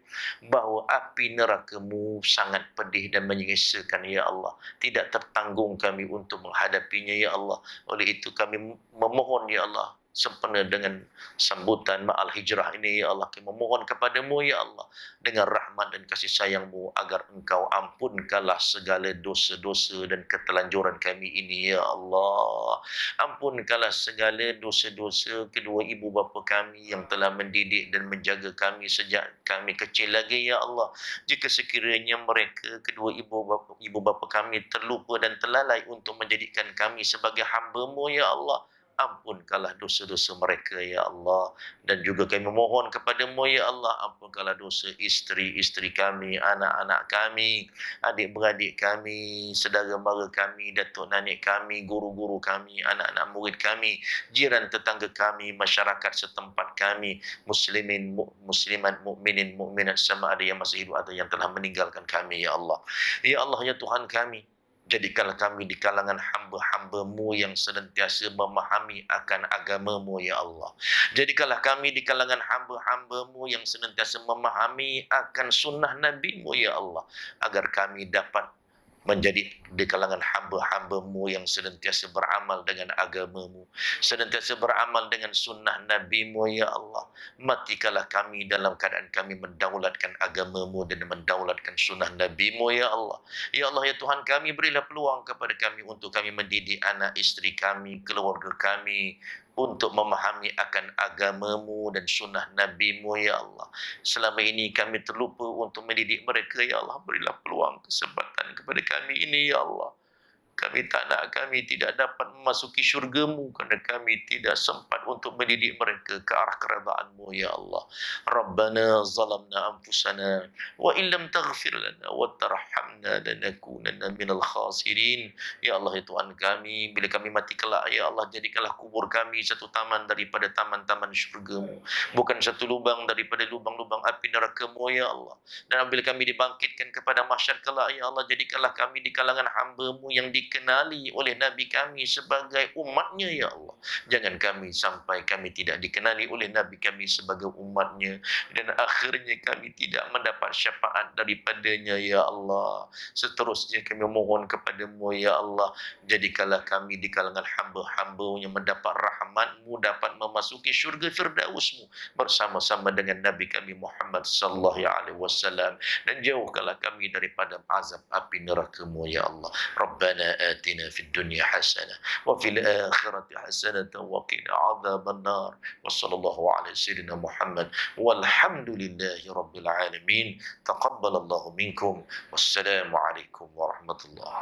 bahawa api neraka-Mu sangat pedih dan menyisakan, ya Allah. Tidak tertanggung kami untuk menghadapinya, ya Allah. Oleh itu kami memohon, ya Allah, sempena dengan sambutan ma'al hijrah ini, ya Allah, kami memohon kepadamu, ya Allah, dengan rahmat dan kasih sayang-Mu, agar Engkau ampunkanlah segala dosa-dosa dan ketelanjuran kami ini, ya Allah. Ampunkanlah segala dosa-dosa kedua ibu bapa kami yang telah mendidik dan menjaga kami sejak kami kecil lagi, ya Allah. Jika sekiranya mereka, kedua ibu bapa kami, terlupa dan terlalai untuk menjadikan kami sebagai hamba-Mu, ya Allah, ampunkanlah dosa-dosa mereka, ya Allah. Dan juga kami memohon kepadamu, ya Allah, ampunkanlah dosa isteri-isteri kami, anak-anak kami, adik-beradik kami, saudara-mara kami, datuk nenek kami, guru-guru kami, anak-anak murid kami, jiran tetangga kami, masyarakat setempat kami, muslimin, muslimat, mukminin, mukminat, sama ada yang masih hidup atau yang telah meninggalkan kami, ya Allah. Ya Allah, ya Tuhan kami, jadikanlah kami di kalangan hamba-hamba-Mu yang senantiasa memahami akan agama-Mu, ya Allah. Jadikanlah kami di kalangan hamba-hamba-Mu yang senantiasa memahami akan sunnah Nabi-Mu, ya Allah. Agar kami dapat menjadi di kalangan hamba-hamba-Mu yang senantiasa beramal dengan agama-Mu, senantiasa beramal dengan sunnah Nabi-Mu, ya Allah. Matikanlah kami dalam keadaan kami mendaulatkan agama-Mu dan mendaulatkan sunnah Nabi-Mu, ya Allah. Ya Allah, ya Tuhan kami, berilah peluang kepada kami untuk kami mendidik anak isteri kami, keluarga kami, untuk memahami akan agama-Mu dan sunnah Nabi-Mu, ya Allah. Selama ini kami terlupa untuk mendidik mereka, ya Allah. Berilah peluang kesempatan kepada kami ini, ya Allah. Kami tak nak kami tidak dapat memasuki syurga-Mu kerana kami tidak sempat untuk mendidik mereka ke arah keredaan-Mu, ya Allah. Rabbana zalamna anfusana wa illam taghfir lana wa tarhamna lanakunanna minal khasirin. Ya Allah, ya Tuhan kami, bila kami mati kelak, ya Allah, jadikanlah kubur kami satu taman daripada taman-taman syurga-Mu, bukan satu lubang daripada lubang-lubang api neraka-Mu, ya Allah. Dan bila kami dibangkitkan kepada mahsyar kelak, ya Allah, jadikanlah kami di kalangan hamba-Mu yang dikenali oleh Nabi kami sebagai umatnya, ya Allah. Jangan kami sampai kami tidak dikenali oleh Nabi kami sebagai umatnya, dan akhirnya kami tidak mendapat syafaat daripadanya, ya Allah. Seterusnya kami mohon kepadamu, ya Allah, jadikanlah kami di kalangan hamba-hamba yang mendapat rahmat-Mu, dapat memasuki syurga Firdaus-Mu bersama-sama dengan Nabi kami Muhammad sallallahu alaihi wasallam, dan jauhkanlah kami daripada azab api neraka-Mu, ya Allah. Rabbana آتنا في الدنيا حسنة وفي الآخرة حسنة وقنا عذاب النار وصلى الله على سيدنا محمد والحمد لله رب العالمين تقبل الله منكم والسلام عليكم ورحمة الله.